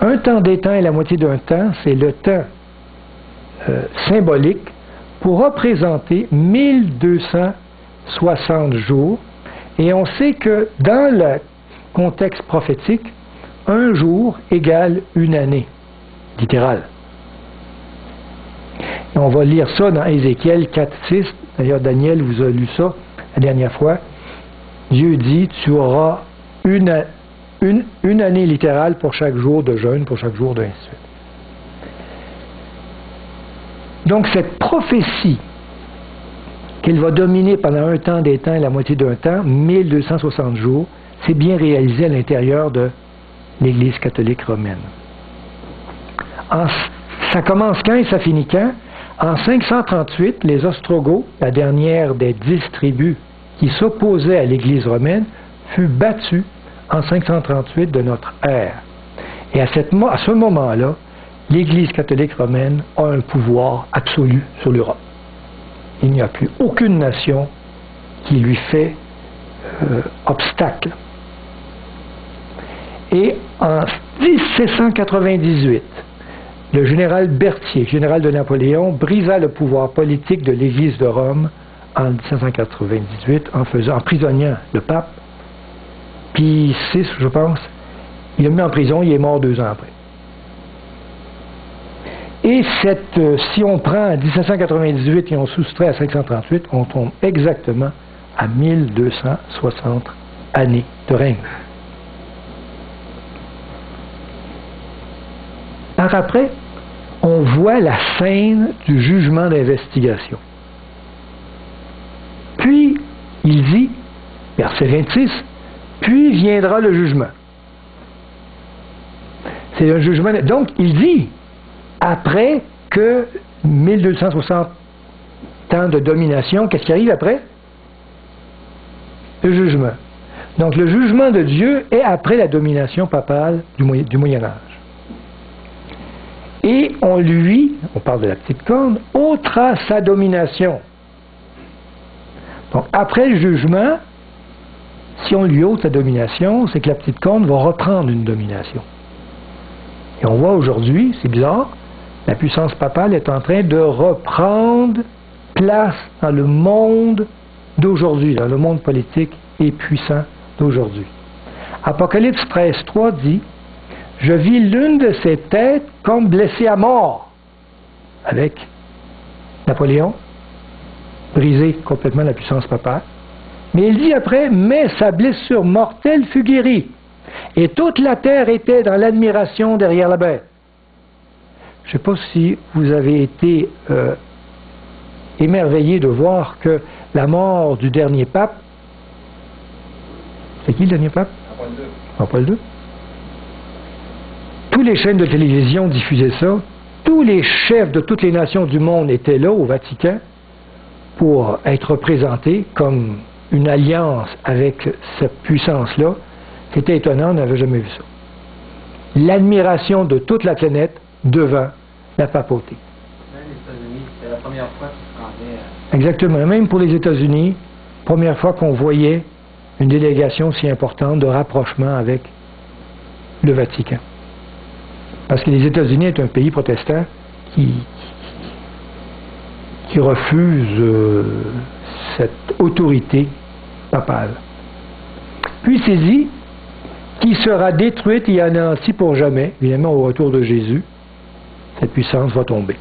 Un temps des temps et la moitié d'un temps, c'est le temps symbolique pour représenter 1260 jours. Et on sait que dans le contexte prophétique, un jour égale une année, littérale. Et on va lire ça dans Ézéchiel 4:6. D'ailleurs, Daniel vous a lu ça la dernière fois. Dieu dit, tu auras une année littérale pour chaque jour de jeûne, pour chaque jour de ainsi de suite. Donc cette prophétie qu'il va dominer pendant un temps, des temps et la moitié d'un temps, 1260 jours, c'est bien réalisé à l'intérieur de l'Église catholique romaine. Ça commence quand et ça finit quand? En 538, les Ostrogoths, la dernière des 10 tribus qui s'opposaient à l'Église romaine, fut battue en 538 de notre ère. Et à ce moment-là, l'Église catholique romaine a un pouvoir absolu sur l'Europe. Il n'y a plus aucune nation qui lui fait obstacle. Et en 1798, le général Berthier, général de Napoléon, brisa le pouvoir politique de l'Église de Rome en 1798 en emprisonnant le pape. Pie VI, je pense, il l'a mis en prison, il est mort 2 ans après. Et si on prend 1798 et on soustrait à 538, on tombe exactement à 1260 années de règne. Par après, on voit la scène du jugement d'investigation. Puis, il dit, verset 26, puis viendra le jugement. C'est un jugement. Donc, il dit, après que 1260 ans de domination, qu'est-ce qui arrive après? Le jugement. Donc, le jugement de Dieu est après la domination papale du Moyen Âge. Et on parle de la petite corne, ôtera sa domination. Donc, après le jugement, si on lui ôte sa domination, c'est que la petite corne va reprendre une domination. Et on voit aujourd'hui, c'est bizarre, la puissance papale est en train de reprendre place dans le monde d'aujourd'hui, dans le monde politique et puissant d'aujourd'hui. Apocalypse 13:3 dit, « Je vis l'une de ses têtes comme blessée à mort. » Avec Napoléon, brisé complètement la puissance papale. Mais il dit après, mais sa blessure mortelle fut guérie, et toute la terre était dans l'admiration derrière la bête. Je ne sais pas si vous avez été émerveillé de voir que la mort du dernier pape, c'est qui le dernier pape? Jean-Paul II. Tous les chaînes de télévision diffusaient ça. Tous les chefs de toutes les nations du monde étaient là au Vatican pour être représentés comme une alliance avec cette puissance-là. C'était étonnant, on n'avait jamais vu ça. L'admiration de toute la planète devant la papauté.
Même les États-Unis, c'était la première fois qu'ils se rendaient.
Exactement. Même pour les États-Unis, première fois qu'on voyait une délégation si importante de rapprochement avec le Vatican. Parce que les États-Unis est un pays protestant qui refuse cette autorité papale. Puis c'est dit qui sera détruite et anéantie pour jamais. Évidemment, au retour de Jésus, cette puissance va tomber.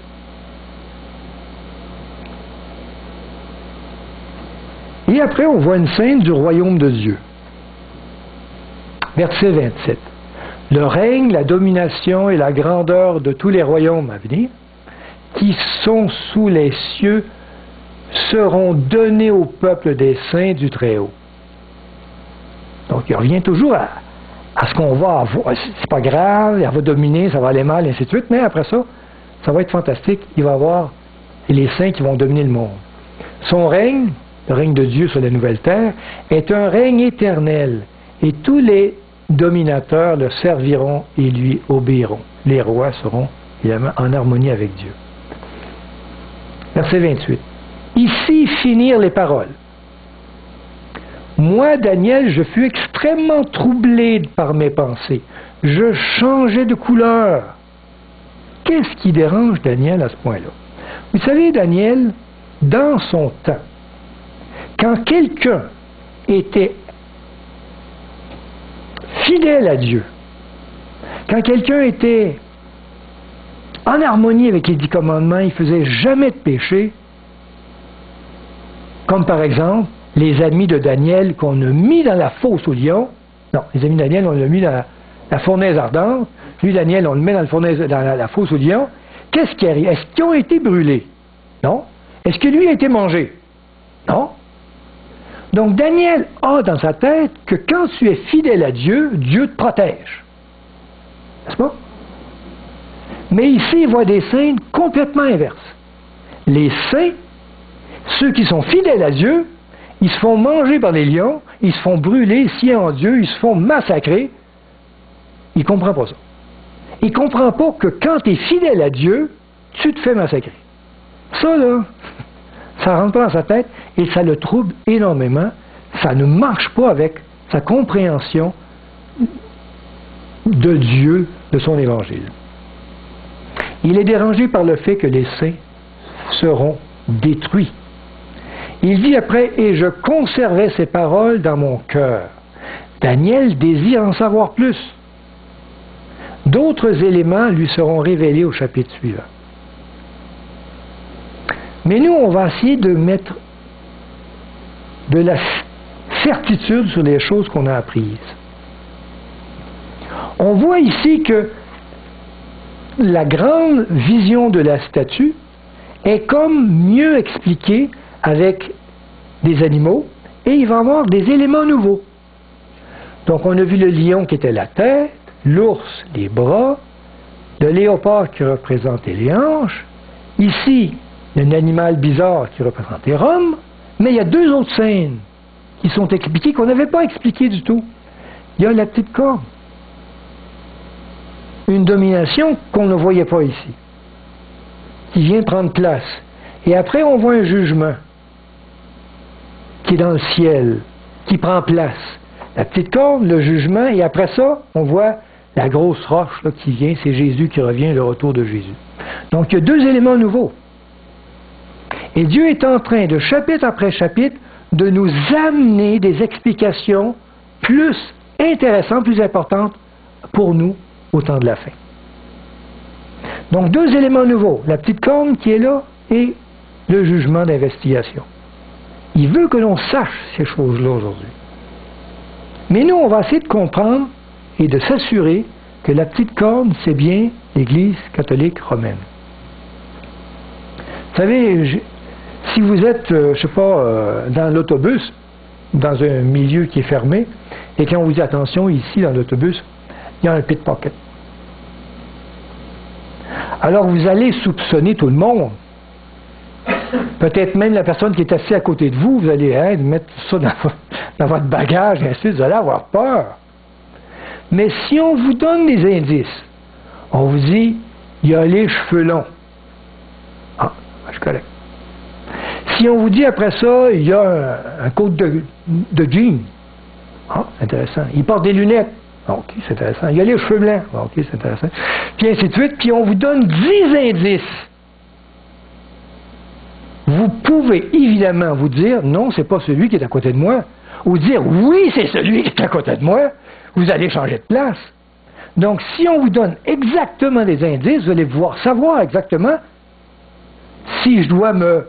Et après, on voit une scène du royaume de Dieu. Verset 27. Le règne, la domination et la grandeur de tous les royaumes à venir, qui sont sous les cieux, seront donnés au peuple des saints du Très-Haut. Donc, il revient toujours à ce qu'on va avoir. C'est pas grave, elle va dominer, ça va aller mal, et ainsi de suite, mais après ça, ça va être fantastique. Il va y avoir les saints qui vont dominer le monde. Son règne, le règne de Dieu sur la nouvelle terre, est un règne éternel, et tous les dominateurs le serviront et lui obéiront. Les rois seront évidemment en harmonie avec Dieu. Verset 28. Ici finirent les paroles. Moi, Daniel, je fus extrêmement troublé par mes pensées. Je changeais de couleur. Qu'est-ce qui dérange Daniel à ce point-là? Vous savez, Daniel, dans son temps, quand quelqu'un était fidèle à Dieu, quand quelqu'un était en harmonie avec les 10 commandements, il ne faisait jamais de péché, comme par exemple les amis de Daniel qu'on a mis dans la fosse au lion. Non, les amis de Daniel, on l'a mis dans la fournaise ardente. Lui, Daniel, on le met dans la fosse au lion. Qu'est-ce qui arrive? Est-ce qu'ils ont été brûlés? Non. Est-ce que lui a été mangé? Non. Donc Daniel a dans sa tête que quand tu es fidèle à Dieu, Dieu te protège. N'est-ce pas? Mais ici, il voit des scènes complètement inverses. Les saints, ceux qui sont fidèles à Dieu, ils se font manger par les lions, ils se font brûler, si en Dieu, ils se font massacrer. Il ne comprend pas ça. Il ne comprend pas que quand tu es fidèle à Dieu, tu te fais massacrer. Ça, là, ça ne rentre pas dans sa tête et ça le trouble énormément. Ça ne marche pas avec sa compréhension de Dieu, de son évangile. Il est dérangé par le fait que les saints seront détruits. Il dit après, « Et je conservais ces paroles dans mon cœur. » Daniel désire en savoir plus. D'autres éléments lui seront révélés au chapitre suivant. Mais nous, on va essayer de mettre de la certitude sur les choses qu'on a apprises. On voit ici que la grande vision de la statue est comme mieux expliquée avec des animaux, et il va y avoir des éléments nouveaux. Donc on a vu le lion qui était la tête, l'ours les bras, le léopard qui représentait les hanches, ici un animal bizarre qui représentait Rome, mais il y a deux autres scènes qui sont expliquées qu'on n'avait pas expliquées du tout. Il y a la petite corne, une domination qu'on ne voyait pas ici, qui vient prendre place. Et après on voit un jugement qui est dans le ciel, qui prend place. La petite corne, le jugement, et après ça, on voit la grosse roche là, qui vient, c'est Jésus qui revient, le retour de Jésus. Donc il y a deux éléments nouveaux. Et Dieu est en train, de chapitre après chapitre, de nous amener des explications plus intéressantes, plus importantes pour nous au temps de la fin. Donc deux éléments nouveaux, la petite corne qui est là et le jugement d'investigation. Il veut que l'on sache ces choses-là aujourd'hui. Mais nous, on va essayer de comprendre et de s'assurer que la petite corne, c'est bien l'Église catholique romaine. Vous savez, si vous êtes, je ne sais pas, dans l'autobus, dans un milieu qui est fermé, et qu'on vous dit attention, ici, dans l'autobus, il y a un pickpocket. Alors vous allez soupçonner tout le monde. Peut-être même la personne qui est assise à côté de vous, vous allez mettre ça dans votre bagage, et ainsi, vous allez avoir peur. Mais si on vous donne des indices, on vous dit, il y a les cheveux longs. Ah, je suis correct. Si on vous dit après ça, il y a un coat de jean. Ah, c'est intéressant. Il porte des lunettes. OK, c'est intéressant. Il y a les cheveux blancs. OK, c'est intéressant. Puis ainsi de suite. Puis on vous donne 10 indices. Vous pouvez évidemment vous dire, non, c'est pas celui qui est à côté de moi. Ou dire, oui, c'est celui qui est à côté de moi. Vous allez changer de place. Donc, si on vous donne exactement des indices, vous allez pouvoir savoir exactement si je dois me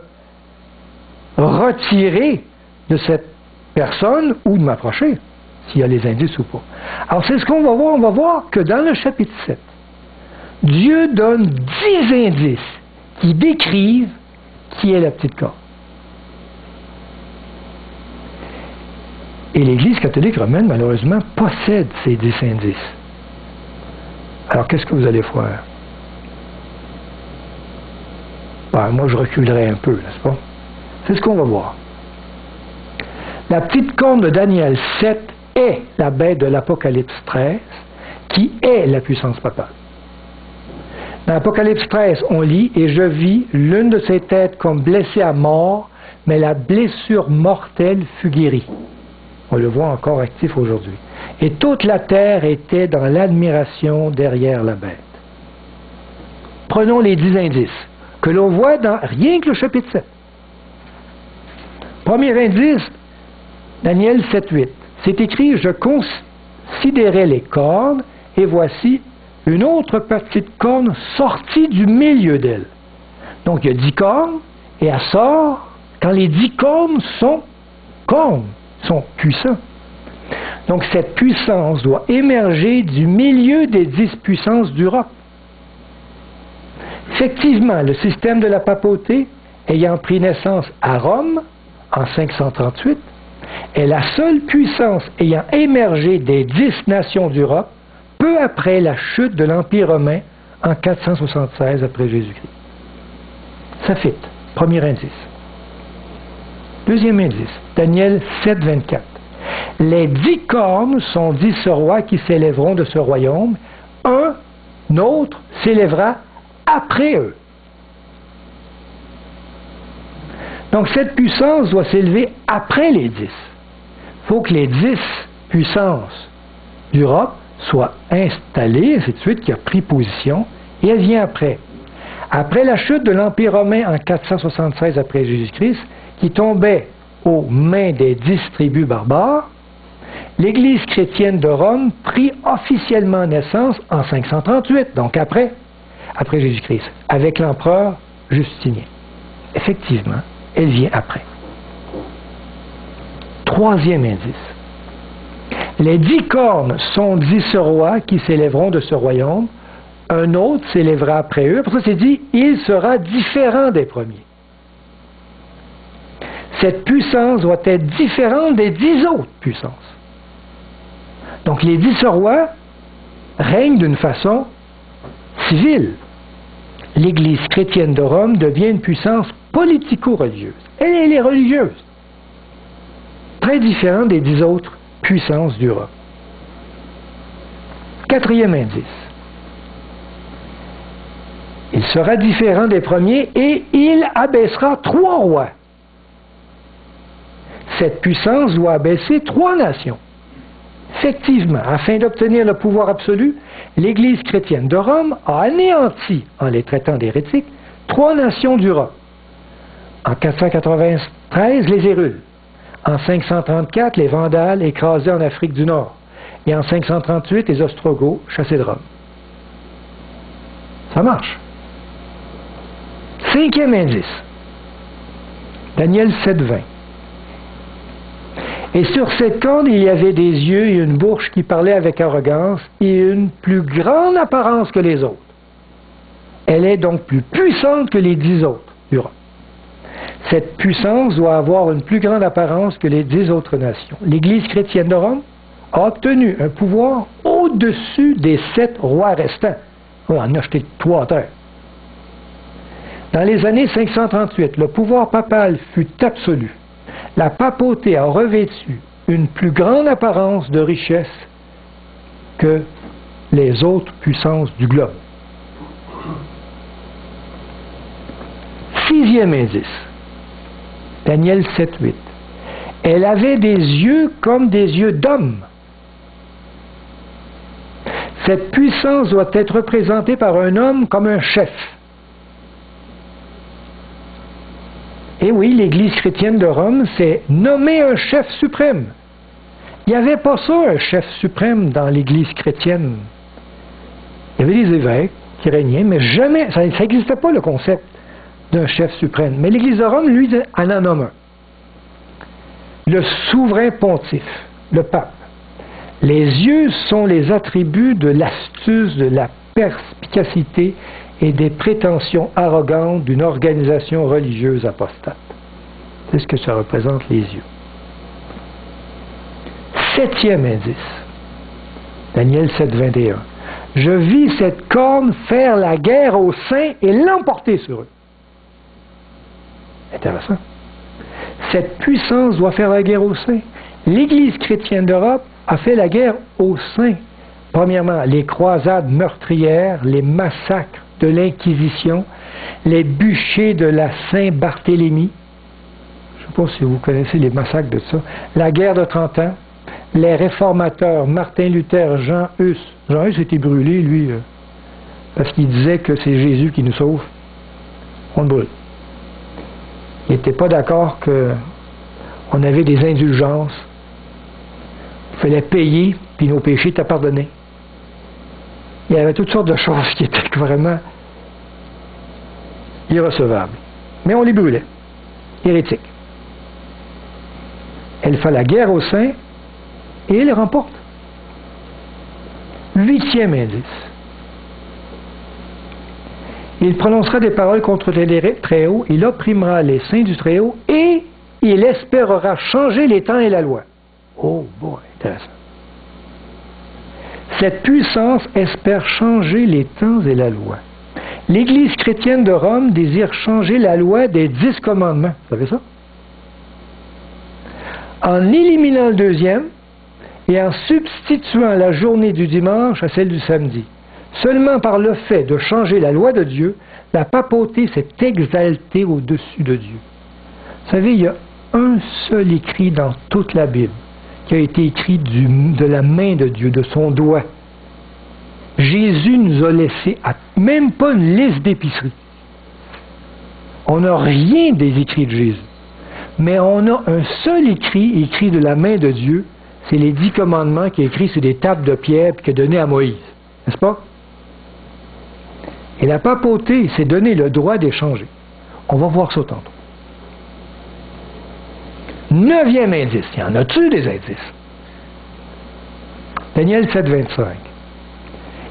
retirer de cette personne ou de m'approcher, s'il y a les indices ou pas. Alors, c'est ce qu'on va voir. On va voir que dans le chapitre 7, Dieu donne 10 indices qui décrivent qui est la petite corne. Et l'Église catholique romaine, malheureusement, possède ces 10 indices. Alors, qu'est-ce que vous allez faire? Ben, moi, je reculerai un peu, n'est-ce pas? C'est ce qu'on va voir. La petite corne de Daniel 7 est la bête de l'Apocalypse 13, qui est la puissance papale. Dans l'Apocalypse 13, on lit « Et je vis l'une de ses têtes comme blessée à mort, mais la blessure mortelle fut guérie. » On le voit encore actif aujourd'hui. « Et toute la terre était dans l'admiration derrière la bête. » Prenons les 10 indices que l'on voit dans rien que le chapitre 7. Premier indice, Daniel 7-8. C'est écrit « Je considérais les cornes, et voici une autre petite corne sortie du milieu d'elle. » Donc il y a 10 cornes, et elle sort quand les 10 cornes sont puissants. Donc cette puissance doit émerger du milieu des 10 puissances d'Europe. Effectivement, le système de la papauté, ayant pris naissance à Rome en 538, est la seule puissance ayant émergé des 10 nations d'Europe peu après la chute de l'Empire romain en 476 après Jésus-Christ. Ça fit. Premier indice. Deuxième indice, Daniel 7-24. Les 10 cornes sont 10 rois qui s'élèveront de ce royaume. Un autre s'élèvera après eux. Donc cette puissance doit s'élever après les 10. Il faut que les 10 puissances d'Europe soient installées, ainsi de suite, qui a pris position, et elle vient après. Après la chute de l'Empire romain en 476 après Jésus-Christ, qui tombait aux mains des 10 tribus barbares, l'Église chrétienne de Rome prit officiellement naissance en 538, donc après Jésus-Christ, avec l'empereur Justinien. Effectivement, elle vient après. Troisième indice. Les 10 cornes sont 10 rois qui s'élèveront de ce royaume. Un autre s'élèvera après eux. Pour ça, c'est dit, il sera différent des premiers. Cette puissance doit être différente des 10 autres puissances. Donc, les 10 rois règnent d'une façon civile. L'Église chrétienne de Rome devient une puissance politico-religieuse. Elle est religieuse. Très différente des 10 autres puissances d'Europe. Quatrième indice. Il sera différent des premiers et il abaissera 3 rois. Cette puissance doit abaisser 3 nations. Effectivement, afin d'obtenir le pouvoir absolu, l'Église chrétienne de Rome a anéanti, en les traitant d'hérétiques, 3 nations d'Europe. En 493, les Hérules. En 534, les Vandales écrasés en Afrique du Nord. Et en 538, les Ostrogoths chassés de Rome. Ça marche. Cinquième indice. Daniel 7-20. Et sur cette corne, il y avait des yeux et une bouche qui parlaient avec arrogance et une plus grande apparence que les autres. Elle est donc plus puissante que les 10 autres du Rome. Cette puissance doit avoir une plus grande apparence que les 10 autres nations. L'Église chrétienne de Rome a obtenu un pouvoir au-dessus des 7 rois restants. On en a acheté 3 à terre. Dans les années 538, le pouvoir papal fut absolu. La papauté a revêtu une plus grande apparence de richesse que les autres puissances du globe. 6e indice, Daniel 7:8. Elle avait des yeux comme des yeux d'homme. Cette puissance doit être représentée par un homme comme un chef. Et oui, l'Église chrétienne de Rome s'est nommé un chef suprême. Il n'y avait pas ça, un chef suprême dans l'Église chrétienne. Il y avait des évêques qui régnaient, mais jamais, ça n'existait pas le concept d'un chef suprême. Mais l'Église de Rome, lui, en nomme un. Le souverain pontife, le pape. Les yeux sont les attributs de l'astuce, de la perspicacité et des prétentions arrogantes d'une organisation religieuse apostate. C'est ce que ça représente, les yeux. 7e indice, Daniel 7:21. Je vis cette corne faire la guerre aux saints et l'emporter sur eux. Intéressant. Cette puissance doit faire la guerre aux saints. L'Église chrétienne d'Europe a fait la guerre aux saints. Premièrement, les croisades meurtrières, les massacres de l'Inquisition, les bûchers de la Saint-Barthélemy. Je ne sais pas si vous connaissez les massacres de ça. La guerre de 30 ans, les réformateurs, Martin Luther, Jean Hus. Jean Hus était brûlé, lui, parce qu'il disait que c'est Jésus qui nous sauve. On le brûle. Il n'était pas d'accord qu'on avait des indulgences. Il fallait payer, puis nos péchés étaient pardonnés. Il y avait toutes sortes de choses qui étaient vraiment irrecevables. Mais on les brûlait. Hérétiques. Elle fait la guerre aux saints et elle les remporte. 8e indice. Il prononcera des paroles contre les Très-Hauts, il opprimera les saints du Très-Haut et il espérera changer les temps et la loi. Oh, bon, intéressant. Cette puissance espère changer les temps et la loi. L'Église chrétienne de Rome désire changer la loi des 10 commandements. Vous savez ça? En éliminant le 2e et en substituant la journée du dimanche à celle du samedi. Seulement par le fait de changer la loi de Dieu, la papauté s'est exaltée au-dessus de Dieu. Vous savez, il y a un seul écrit dans toute la Bible qui a été écrit de la main de Dieu, de son doigt. Jésus nous a laissé même pas une liste d'épicerie. On n'a rien des écrits de Jésus. Mais on a un seul écrit de la main de Dieu, c'est les 10 commandements qui est écrit sur des tables de pierre et qui est donné à Moïse. N'est-ce pas? Et la papauté s'est donné le droit d'échanger. On va voir ça tantôt. 9e indice. Il y en a-tu des indices? Daniel 7:25.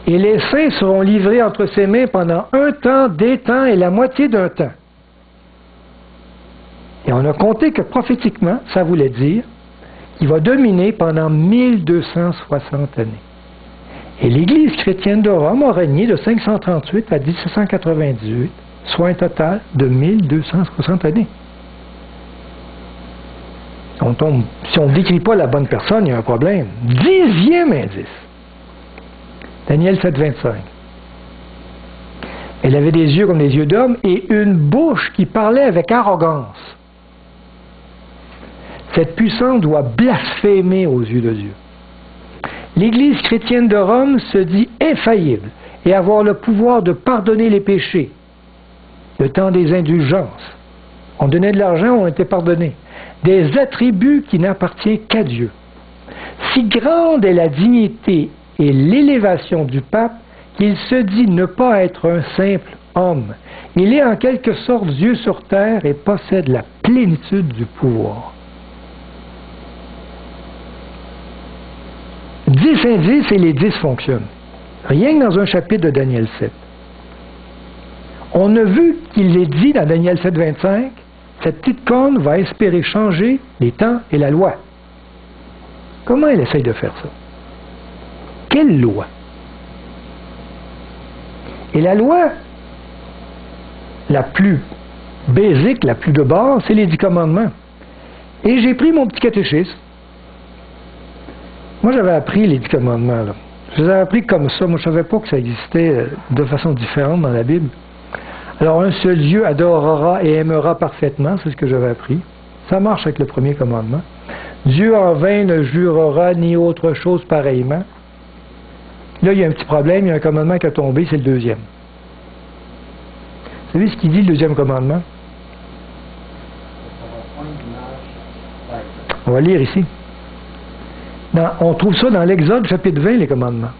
Et les saints seront livrés entre ses mains pendant un temps, des temps et la moitié d'un temps. Et on a compté que prophétiquement, ça voulait dire qu'il va dominer pendant 1260 années. Et l'Église chrétienne de Rome a régné de 538 à 1798, soit un total de 1260 années. Si on ne décrit pas la bonne personne, il y a un problème. 10e indice. Daniel 7:25. Elle avait des yeux comme des yeux d'homme et une bouche qui parlait avec arrogance. Cette puissance doit blasphémer aux yeux de Dieu. L'Église chrétienne de Rome se dit infaillible et avoir le pouvoir de pardonner les péchés. Le temps des indulgences. On donnait de l'argent, on était pardonné. Des attributs qui n'appartiennent qu'à Dieu. Si grande est la dignité et l'élévation du pape qu'il se dit ne pas être un simple homme. Il est en quelque sorte Dieu sur terre et possède la plénitude du pouvoir. 10 indices et les 10 fonctionnent. Rien que dans un chapitre de Daniel 7. On a vu qu'il est dit dans Daniel 7, 25, cette petite corne va espérer changer les temps et la loi. Comment elle essaye de faire ça? Quelle loi? Et la loi la plus basique, la plus de base, c'est les 10 commandements. Et j'ai pris mon petit catéchisme. Moi, j'avais appris les 10 commandements, là. Je les avais appris comme ça. Moi, je ne savais pas que ça existait de façon différente dans la Bible. Alors, un seul Dieu adorera et aimera parfaitement, c'est ce que j'avais appris. Ça marche avec le premier commandement. Dieu en vain ne jurera ni autre chose pareillement. Là, il y a un petit problème, il y a un commandement qui a tombé, c'est le deuxième. Vous savez ce qu'il dit, le deuxième commandement? On va lire ici. On trouve ça dans l'Exode, chapitre 20, les commandements.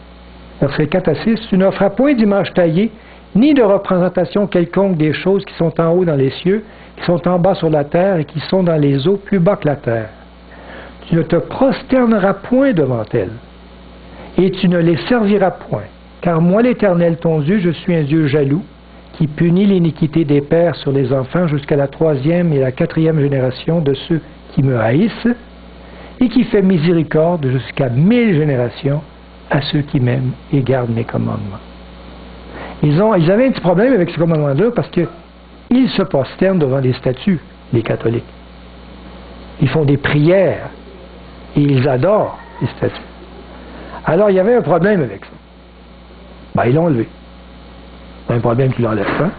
Versets 4 à 6. Tu n'offras point d'image taillée, ni de représentation quelconque des choses qui sont en haut dans les cieux, qui sont en bas sur la terre et qui sont dans les eaux plus bas que la terre. Tu ne te prosterneras point devant elles, et tu ne les serviras point. Car moi, l'Éternel, ton Dieu, je suis un Dieu jaloux, qui punit l'iniquité des pères sur les enfants jusqu'à la 3e et la 4e génération de ceux qui me haïssent, et qui fait miséricorde jusqu'à 1000 générations à ceux qui m'aiment et gardent mes commandements. Ils avaient un petit problème avec ce commandement-là parce qu'ils se prosternent devant des statues, les catholiques. Ils font des prières et ils adorent les statues. Alors, il y avait un problème avec ça. Ben, ils l'ont enlevé. C'est un problème qu'ils l'enlèvent pas.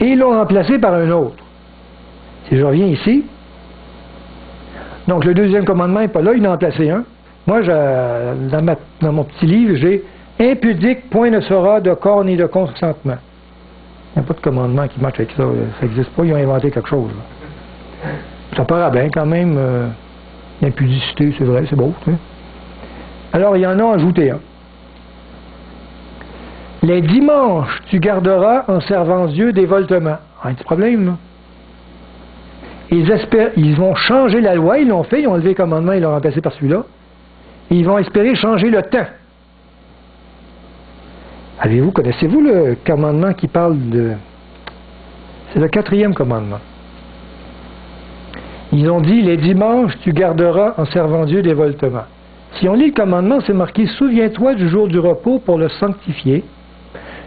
Et ils l'ont remplacé par un autre. Si je reviens ici, donc le deuxième commandement n'est pas là, il en a remplacé un. Moi, dans mon petit livre, j'ai « Impudique, point ne sera de corps ni de consentement ». Il n'y a pas de commandement qui marche avec ça. Ça n'existe pas, ils ont inventé quelque chose. Là. Ça paraît bien quand même. L'impudicité, c'est vrai, c'est beau. Tu sais. Alors, il y en a ajouté un. Les dimanches, tu garderas en servant Dieu des voltements. Un petit problème, là. Ils vont changer la loi, ils l'ont fait, ils ont enlevé le commandement, ils l'ont remplacé par celui-là. Et ils vont espérer changer le temps. Connaissez-vous le commandement qui parle de... C'est le 4e commandement. Ils ont dit, les dimanches, tu garderas en servant Dieu des voltements. Si on lit le commandement, c'est marqué, souviens-toi du jour du repos pour le sanctifier.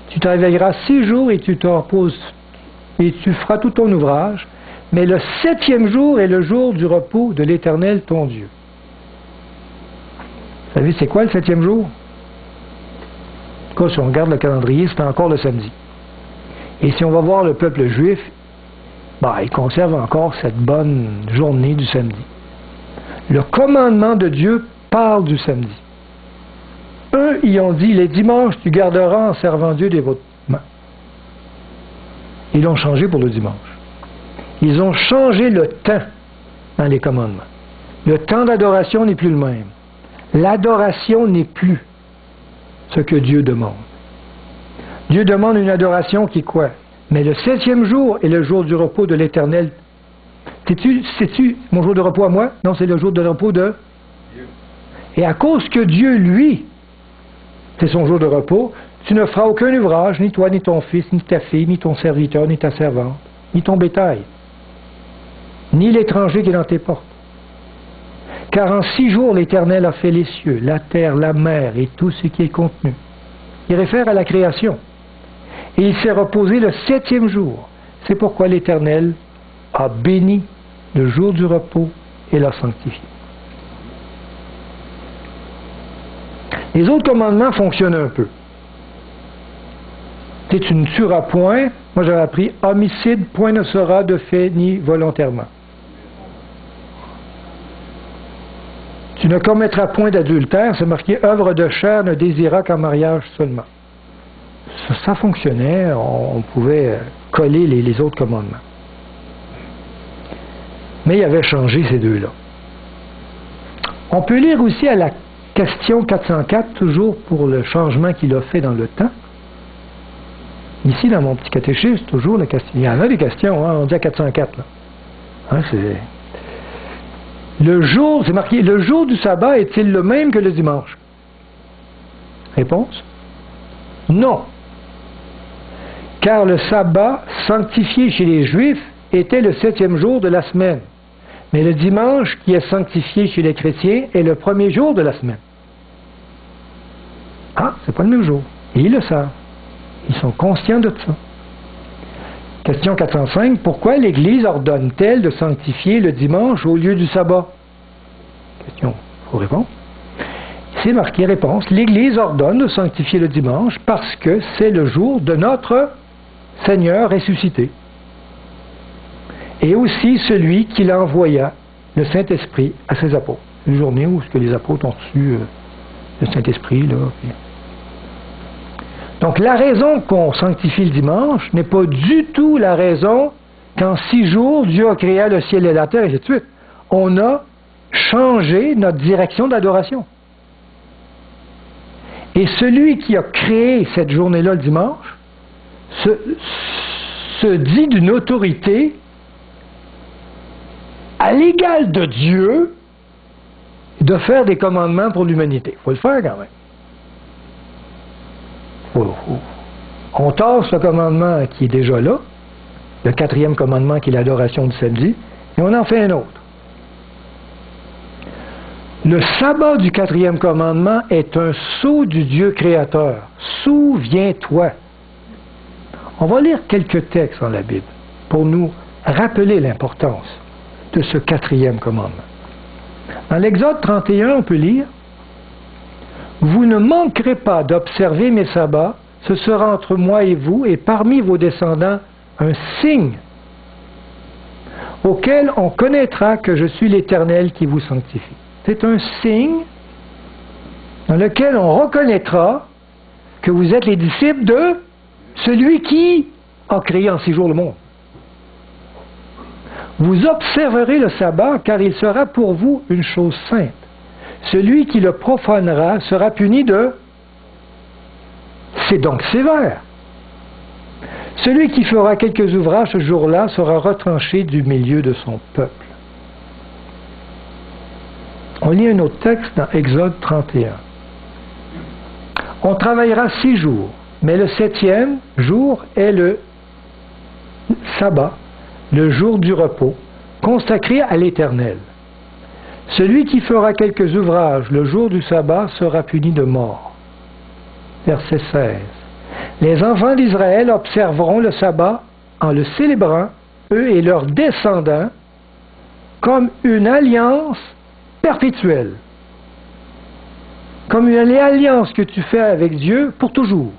Tu te réveilleras 6 jours et tu te reposes et tu feras tout ton ouvrage. Mais le 7e jour est le jour du repos de l'Éternel, ton Dieu. Vous savez, c'est quoi le 7e jour? En tout cas, si on regarde le calendrier, c'est encore le samedi. Et si on va voir le peuple juif, il conserve encore cette bonne journée du samedi. Le commandement de Dieu parle du samedi. Eux, ils ont dit, les dimanches, tu garderas en servant Dieu des voltements. Ils l'ont changé pour le dimanche. Ils ont changé le temps dans les commandements. Le temps d'adoration n'est plus le même. L'adoration n'est plus ce que Dieu demande. Dieu demande une adoration qui est quoi? Mais le 7e jour est le jour du repos de l'Éternel. C'est-tu mon jour de repos à moi? Non, c'est le jour de repos de Dieu. Et à cause que Dieu, lui, c'est son jour de repos, tu ne feras aucun ouvrage, ni toi, ni ton fils, ni ta fille, ni ton serviteur, ni ta servante, ni ton bétail, ni l'étranger qui est dans tes portes. Car en 6 jours, l'Éternel a fait les cieux, la terre, la mer et tout ce qui est contenu. Il réfère à la création. Et il s'est reposé le 7e jour. C'est pourquoi l'Éternel a béni le jour du repos et l'a sanctifié. Les autres commandements fonctionnent un peu. Tu ne tueras point. Moi, j'avais appris homicide, point ne sera de fait ni volontairement. Tu ne commettras point d'adultère, c'est marqué œuvre de chair ne désira qu'en mariage seulement. Ça fonctionnait, on pouvait coller les autres commandements. Mais il avait changé ces deux-là. On peut lire aussi à la question 404, toujours pour le changement qu'il a fait dans le temps. Ici, dans mon petit catéchisme, toujours la question. Il y en a des questions, hein, on dit à 404. Là. Hein, Le jour, c'est marqué, le jour du sabbat est-il le même que le dimanche? Réponse? Non. Car le sabbat, sanctifié chez les Juifs, était le 7e jour de la semaine. Mais le dimanche, qui est sanctifié chez les chrétiens, est le 1er jour de la semaine. Ah, c'est pas le même jour. Et ils le savent. Ils sont conscients de ça. Question 405. Pourquoi l'Église ordonne-t-elle de sanctifier le dimanche au lieu du sabbat? Question, il faut répondre. C'est marqué réponse. L'Église ordonne de sanctifier le dimanche parce que c'est le jour de notre Seigneur ressuscité. Et aussi celui qui l'envoya, le Saint-Esprit, à ses apôtres. Une journée où les apôtres ont reçu le Saint-Esprit. Là. Donc la raison qu'on sanctifie le dimanche n'est pas du tout la raison qu'en 6 jours, Dieu a créé le ciel et la terre, et ainsi de suite. On a changé notre direction d'adoration. Et celui qui a créé cette journée-là, le dimanche, se dit d'une autorité à l'égal de Dieu de faire des commandements pour l'humanité. Il faut le faire quand même. On tasse le commandement qui est déjà là, le 4e commandement qui est l'adoration du samedi, et on en fait un autre. Le sabbat du 4e commandement est un sceau du Dieu créateur. Souviens-toi. On va lire quelques textes dans la Bible pour nous rappeler l'importance de ce 4e commandement. Dans l'Exode 31, on peut lire « Vous ne manquerez pas d'observer mes sabbats, ce sera entre moi et vous, et parmi vos descendants, un signe auquel on connaîtra que je suis l'Éternel qui vous sanctifie. » C'est un signe dans lequel on reconnaîtra que vous êtes les disciples de celui qui a créé en 6 jours le monde. Vous observerez le sabbat, car il sera pour vous une chose sainte. Celui qui le profanera sera puni de... C'est donc sévère. Celui qui fera quelques ouvrages ce jour-là sera retranché du milieu de son peuple. On lit un autre texte dans Exode 31. On travaillera 6 jours, mais le 7e jour est le sabbat, le jour du repos, consacré à l'Éternel. Celui qui fera quelques ouvrages le jour du sabbat sera puni de mort. Verset 16. Les enfants d'Israël observeront le sabbat en le célébrant, eux et leurs descendants, comme une alliance perpétuelle. Comme une alliance que tu fais avec Dieu pour toujours.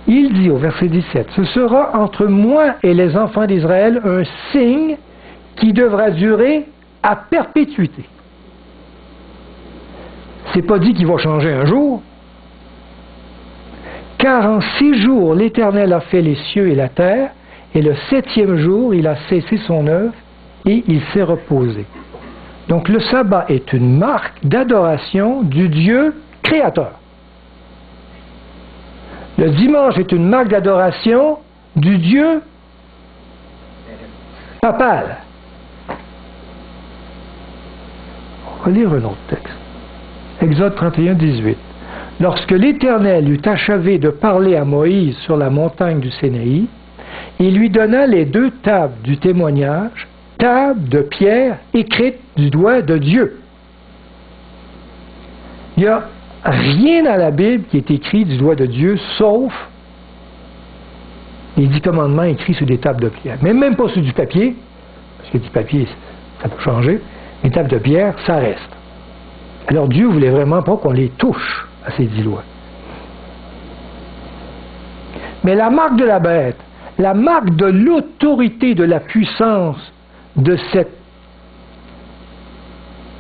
Il dit au verset 17, « Ce sera entre moi et les enfants d'Israël un signe qui devra durer à perpétuité. » C'est pas dit qu'il va changer un jour. Car en 6 jours, l'Éternel a fait les cieux et la terre, et le 7e jour, il a cessé son œuvre, et il s'est reposé. Donc le sabbat est une marque d'adoration du Dieu créateur. Le dimanche est une marque d'adoration du Dieu papal. On va lire un autre texte. Exode 31, 18. Lorsque l'Éternel eut achevé de parler à Moïse sur la montagne du Sinaï, il lui donna les 2 tables du témoignage, tables de pierre écrites du doigt de Dieu. Il n'y a rien dans la Bible qui est écrit du doigt de Dieu, sauf les 10 commandements écrits sur des tables de pierre. Mais même pas sur du papier, parce que du papier, ça peut changer. Les tables de pierre, ça reste. Alors Dieu voulait vraiment pas qu'on les touche à ces 10 lois. Mais la marque de la bête, la marque de l'autorité, de la puissance de cette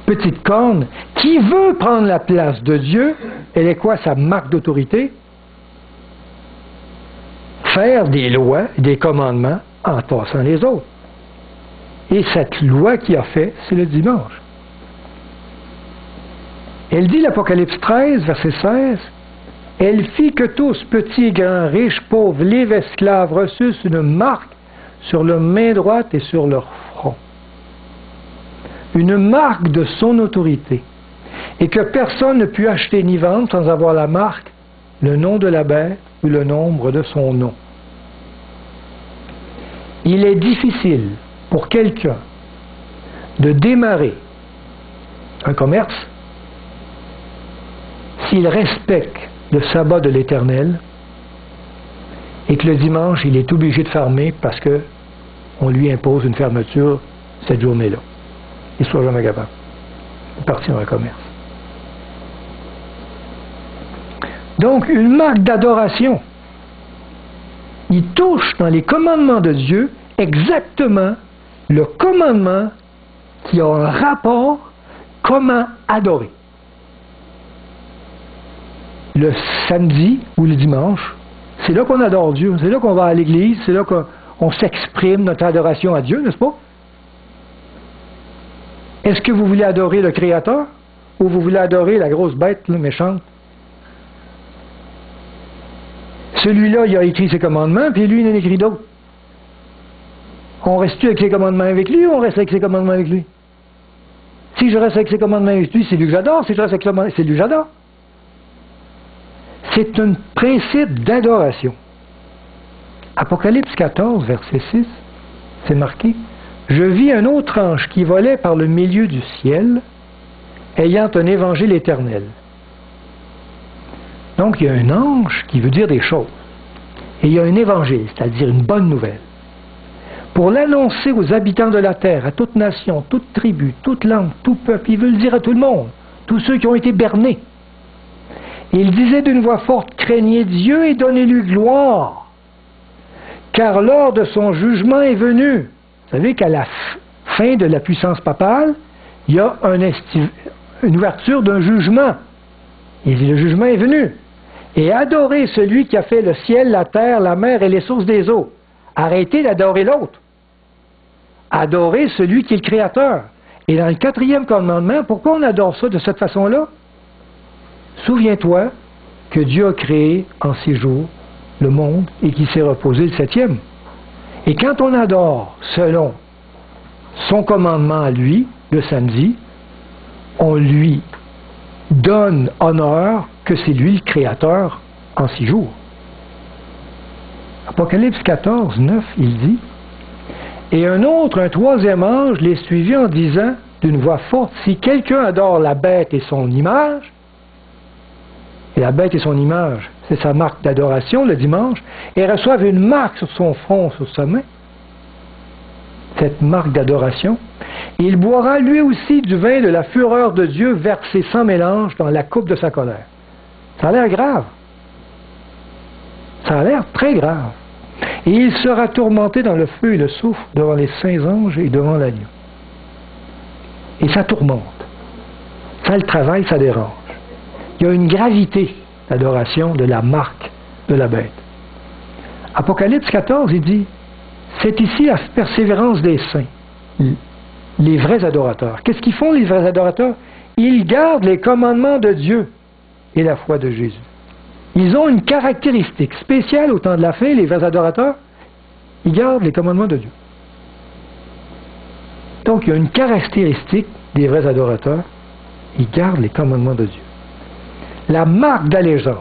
petite corne qui veut prendre la place de Dieu, elle est quoi sa marque d'autorité? Faire des lois, des commandements en tassant les autres. Et cette loi qu'il a fait, c'est le dimanche. Elle dit, l'Apocalypse 13, verset 16, « Elle fit que tous, petits et grands, riches, pauvres, libres, esclaves, reçussent une marque sur leur main droite et sur leur front. une marque de son autorité, et que personne ne put acheter ni vendre sans avoir la marque, le nom de la bête ou le nombre de son nom. Il est difficile pour quelqu'un de démarrer un commerce s'il respecte le sabbat de l'Éternel et que le dimanche, il est obligé de fermer parce qu'on lui impose une fermeture cette journée-là. Il ne soit jamais capable de partir dans un commerce. Donc, une marque d'adoration. Il touche dans les commandements de Dieu exactement le commandement qui a un rapport comment adorer. Le samedi ou le dimanche, c'est là qu'on adore Dieu, c'est là qu'on va à l'église, c'est là qu'on s'exprime notre adoration à Dieu, n'est-ce pas? Est-ce que vous voulez adorer le Créateur ou vous voulez adorer la grosse bête là, méchante? Celui-là, il a écrit ses commandements, puis lui, il en a écrit d'autres. On reste-tu avec ses commandements avec lui ou on reste avec ses commandements avec lui? Si je reste avec ses commandements avec lui, c'est lui que j'adore. Si je reste avec ses commandements, c'est lui que j'adore. C'est un principe d'adoration. Apocalypse 14, verset 6, c'est marqué « Je vis un autre ange qui volait par le milieu du ciel, ayant un évangile éternel. » Donc, il y a un ange qui veut dire des choses. Et il y a un évangile, c'est-à-dire une bonne nouvelle. Pour l'annoncer aux habitants de la terre, à toute nation, toute tribu, toute langue, tout peuple, il veut le dire à tout le monde, tous ceux qui ont été bernés. Et il disait d'une voix forte, craignez Dieu et donnez-lui gloire, car l'heure de son jugement est venue. Vous savez qu'à la fin de la puissance papale, il y a une ouverture d'un jugement. Il dit, le jugement est venu. Et adorez celui qui a fait le ciel, la terre, la mer et les sources des eaux. Arrêtez d'adorer l'autre. Adorez celui qui est le Créateur. Et dans le 4e commandement, pourquoi on adore ça de cette façon-là? Souviens-toi que Dieu a créé en 6 jours le monde et qu'il s'est reposé le 7e. Et quand on adore selon son commandement à lui, le samedi, on lui donne honneur que c'est lui le Créateur en 6 jours. Apocalypse 14, 9, il dit « Et un 3e ange les suivit en disant d'une voix forte, si quelqu'un adore la bête et son image, et la bête et son image, c'est sa marque d'adoration le dimanche, et reçoivent une marque sur son front, sur sa main, cette marque d'adoration, il boira lui aussi du vin de la fureur de Dieu versé sans mélange dans la coupe de sa colère. » Ça a l'air grave. Ça a l'air très grave. Et il sera tourmenté dans le feu et le soufre devant les saints anges et devant l'agneau. Et ça tourmente. Ça le travaille, ça dérange. Il y a une gravité d'adoration de la marque de la bête. Apocalypse 14, il dit, c'est ici la persévérance des saints, les vrais adorateurs. Qu'est-ce qu'ils font les vrais adorateurs? Ils gardent les commandements de Dieu et la foi de Jésus. Ils ont une caractéristique spéciale au temps de la fin, les vrais adorateurs, ils gardent les commandements de Dieu. Donc, il y a une caractéristique des vrais adorateurs, ils gardent les commandements de Dieu. La marque d'allégeance.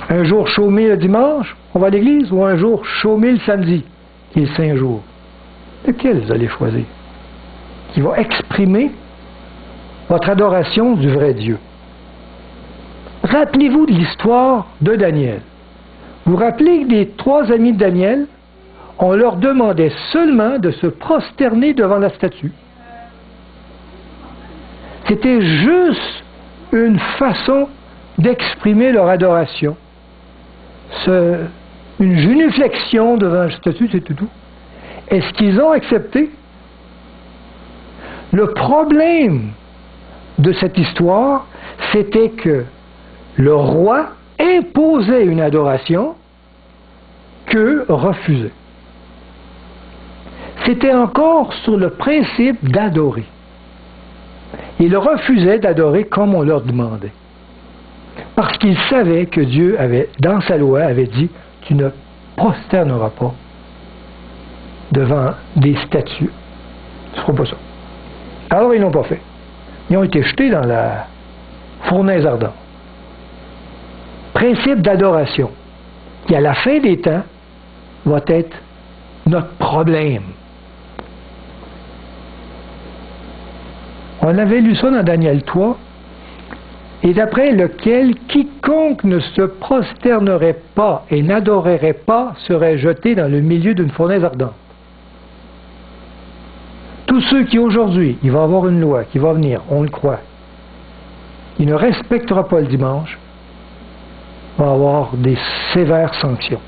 Un jour chômé le dimanche, on va à l'église, ou un jour chômé le samedi, qui est le saint jour. Lequel vous allez choisir? Qui va exprimer votre adoration du vrai Dieu. Rappelez-vous de l'histoire de Daniel. Vous vous rappelez que les 3 amis de Daniel, on leur demandait seulement de se prosterner devant la statue. C'était juste une façon d'exprimer leur adoration. Une génuflexion devant la statue, c'est tout. Est-ce qu'ils ont accepté? Le problème de cette histoire, c'était que le roi imposait une adoration qu'eux refusaient. C'était encore sur le principe d'adorer. Ils refusaient d'adorer comme on leur demandait. Parce qu'ils savaient que Dieu avait, dans sa loi, avait dit « Tu ne prosterneras pas devant des statues. » Tu ne feras pas ça. Alors ils n'ont pas fait. Ils ont été jetés dans la fournaise ardente. Principe d'adoration, qui à la fin des temps va être notre problème. On avait lu ça dans Daniel 3, et d'après lequel quiconque ne se prosternerait pas et n'adorerait pas serait jeté dans le milieu d'une fournaise ardente. Tous ceux qui aujourd'hui, il va y avoir une loi qui va venir, on le croit, qui ne respectera pas le dimanche, va avoir des sévères sanctions.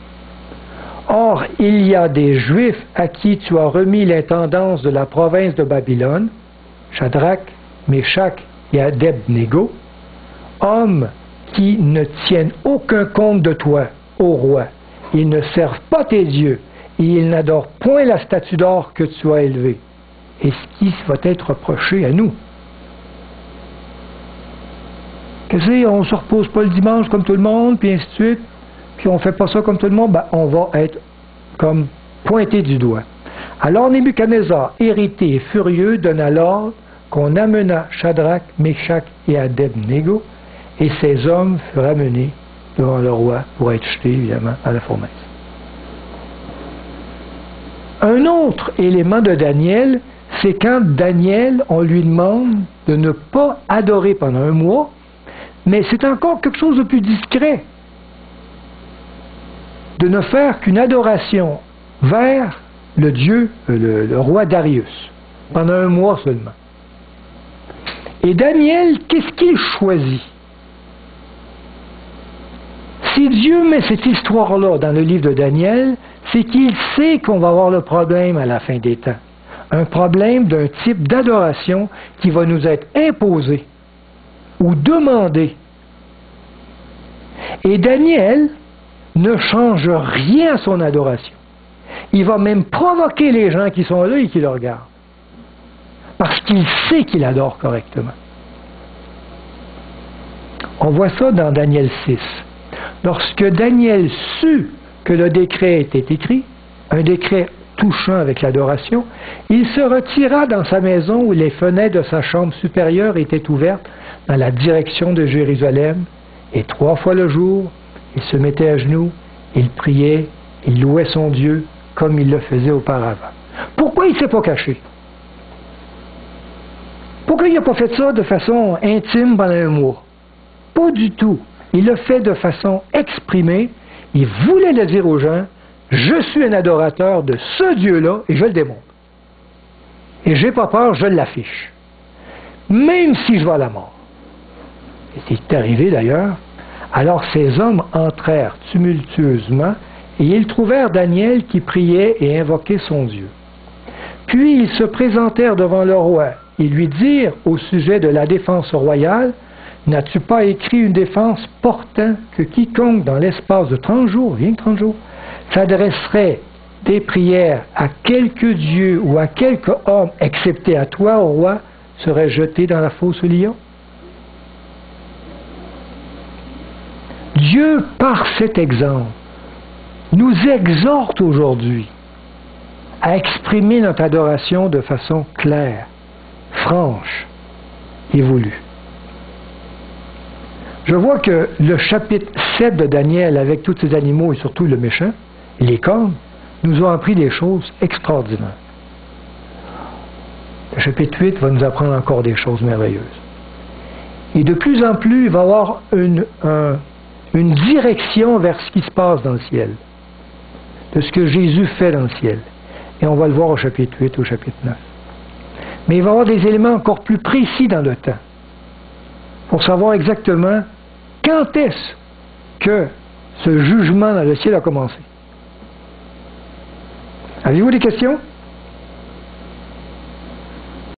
Or, il y a des Juifs à qui tu as remis l'intendance de la province de Babylone, Shadrach, Meshach et Abednego, hommes qui ne tiennent aucun compte de toi, ô roi. Ils ne servent pas tes dieux, et ils n'adorent point la statue d'or que tu as élevée. Et ce qui va être reproché à nous. Qu'est-ce qu'on ne se repose pas le dimanche comme tout le monde, puis ainsi de suite, puis on ne fait pas ça comme tout le monde, ben on va être comme pointé du doigt. Alors Nebuchadnezzar, irrité et furieux, donna l'ordre qu'on amena Shadrach, Meshach et Abednego, et ces hommes furent amenés devant le roi pour être jetés, évidemment, à la fournaise. Un autre élément de Daniel, c'est quand Daniel, on lui demande de ne pas adorer pendant un mois, mais c'est encore quelque chose de plus discret. De ne faire qu'une adoration vers le Dieu, le roi Darius, pendant un mois seulement. Et Daniel, qu'est-ce qu'il choisit? Si Dieu met cette histoire-là dans le livre de Daniel, c'est qu'il sait qu'on va avoir le problème à la fin des temps. Un problème d'un type d'adoration qui va nous être imposé ou demandé. Et Daniel ne change rien à son adoration. Il va même provoquer les gens qui sont là et qui le regardent. Parce qu'il sait qu'il adore correctement. On voit ça dans Daniel 6. Lorsque Daniel sut que le décret était écrit, un décret touchant avec l'adoration, il se retira dans sa maison où les fenêtres de sa chambre supérieure étaient ouvertes dans la direction de Jérusalem, et 3 fois le jour, il se mettait à genoux, il priait, il louait son Dieu comme il le faisait auparavant. Pourquoi il ne s'est pas caché? Pourquoi il n'a pas fait ça de façon intime pendant un mois? Pas du tout. Il l'a fait de façon exprimée. Il voulait le dire aux gens, je suis un adorateur de ce Dieu-là et je le démontre. Et je n'ai pas peur, je l'affiche. Même si je vais à la mort. Et c'est arrivé d'ailleurs. Alors ces hommes entrèrent tumultueusement et ils trouvèrent Daniel qui priait et invoquait son Dieu. Puis ils se présentèrent devant le roi et lui dirent au sujet de la défense royale, n'as-tu pas écrit une défense portant que quiconque dans l'espace de 30 jours, rien que 30 jours, s'adresserait des prières à quelque Dieu ou à quelque homme, excepté à toi, ô roi, serait jeté dans la fosse au lion? Dieu, par cet exemple, nous exhorte aujourd'hui à exprimer notre adoration de façon claire, franche et voulue. Je vois que le chapitre 7 de Daniel, avec tous ces animaux et surtout le méchant, les cornes, nous ont appris des choses extraordinaires. Le chapitre 8 va nous apprendre encore des choses merveilleuses. Et de plus en plus, il va y avoir une direction vers ce qui se passe dans le ciel, de ce que Jésus fait dans le ciel. Et on va le voir au chapitre 8, au chapitre 9. Mais il va y avoir des éléments encore plus précis dans le temps, pour savoir exactement quand est-ce que ce jugement dans le ciel a commencé. Avez-vous des questions?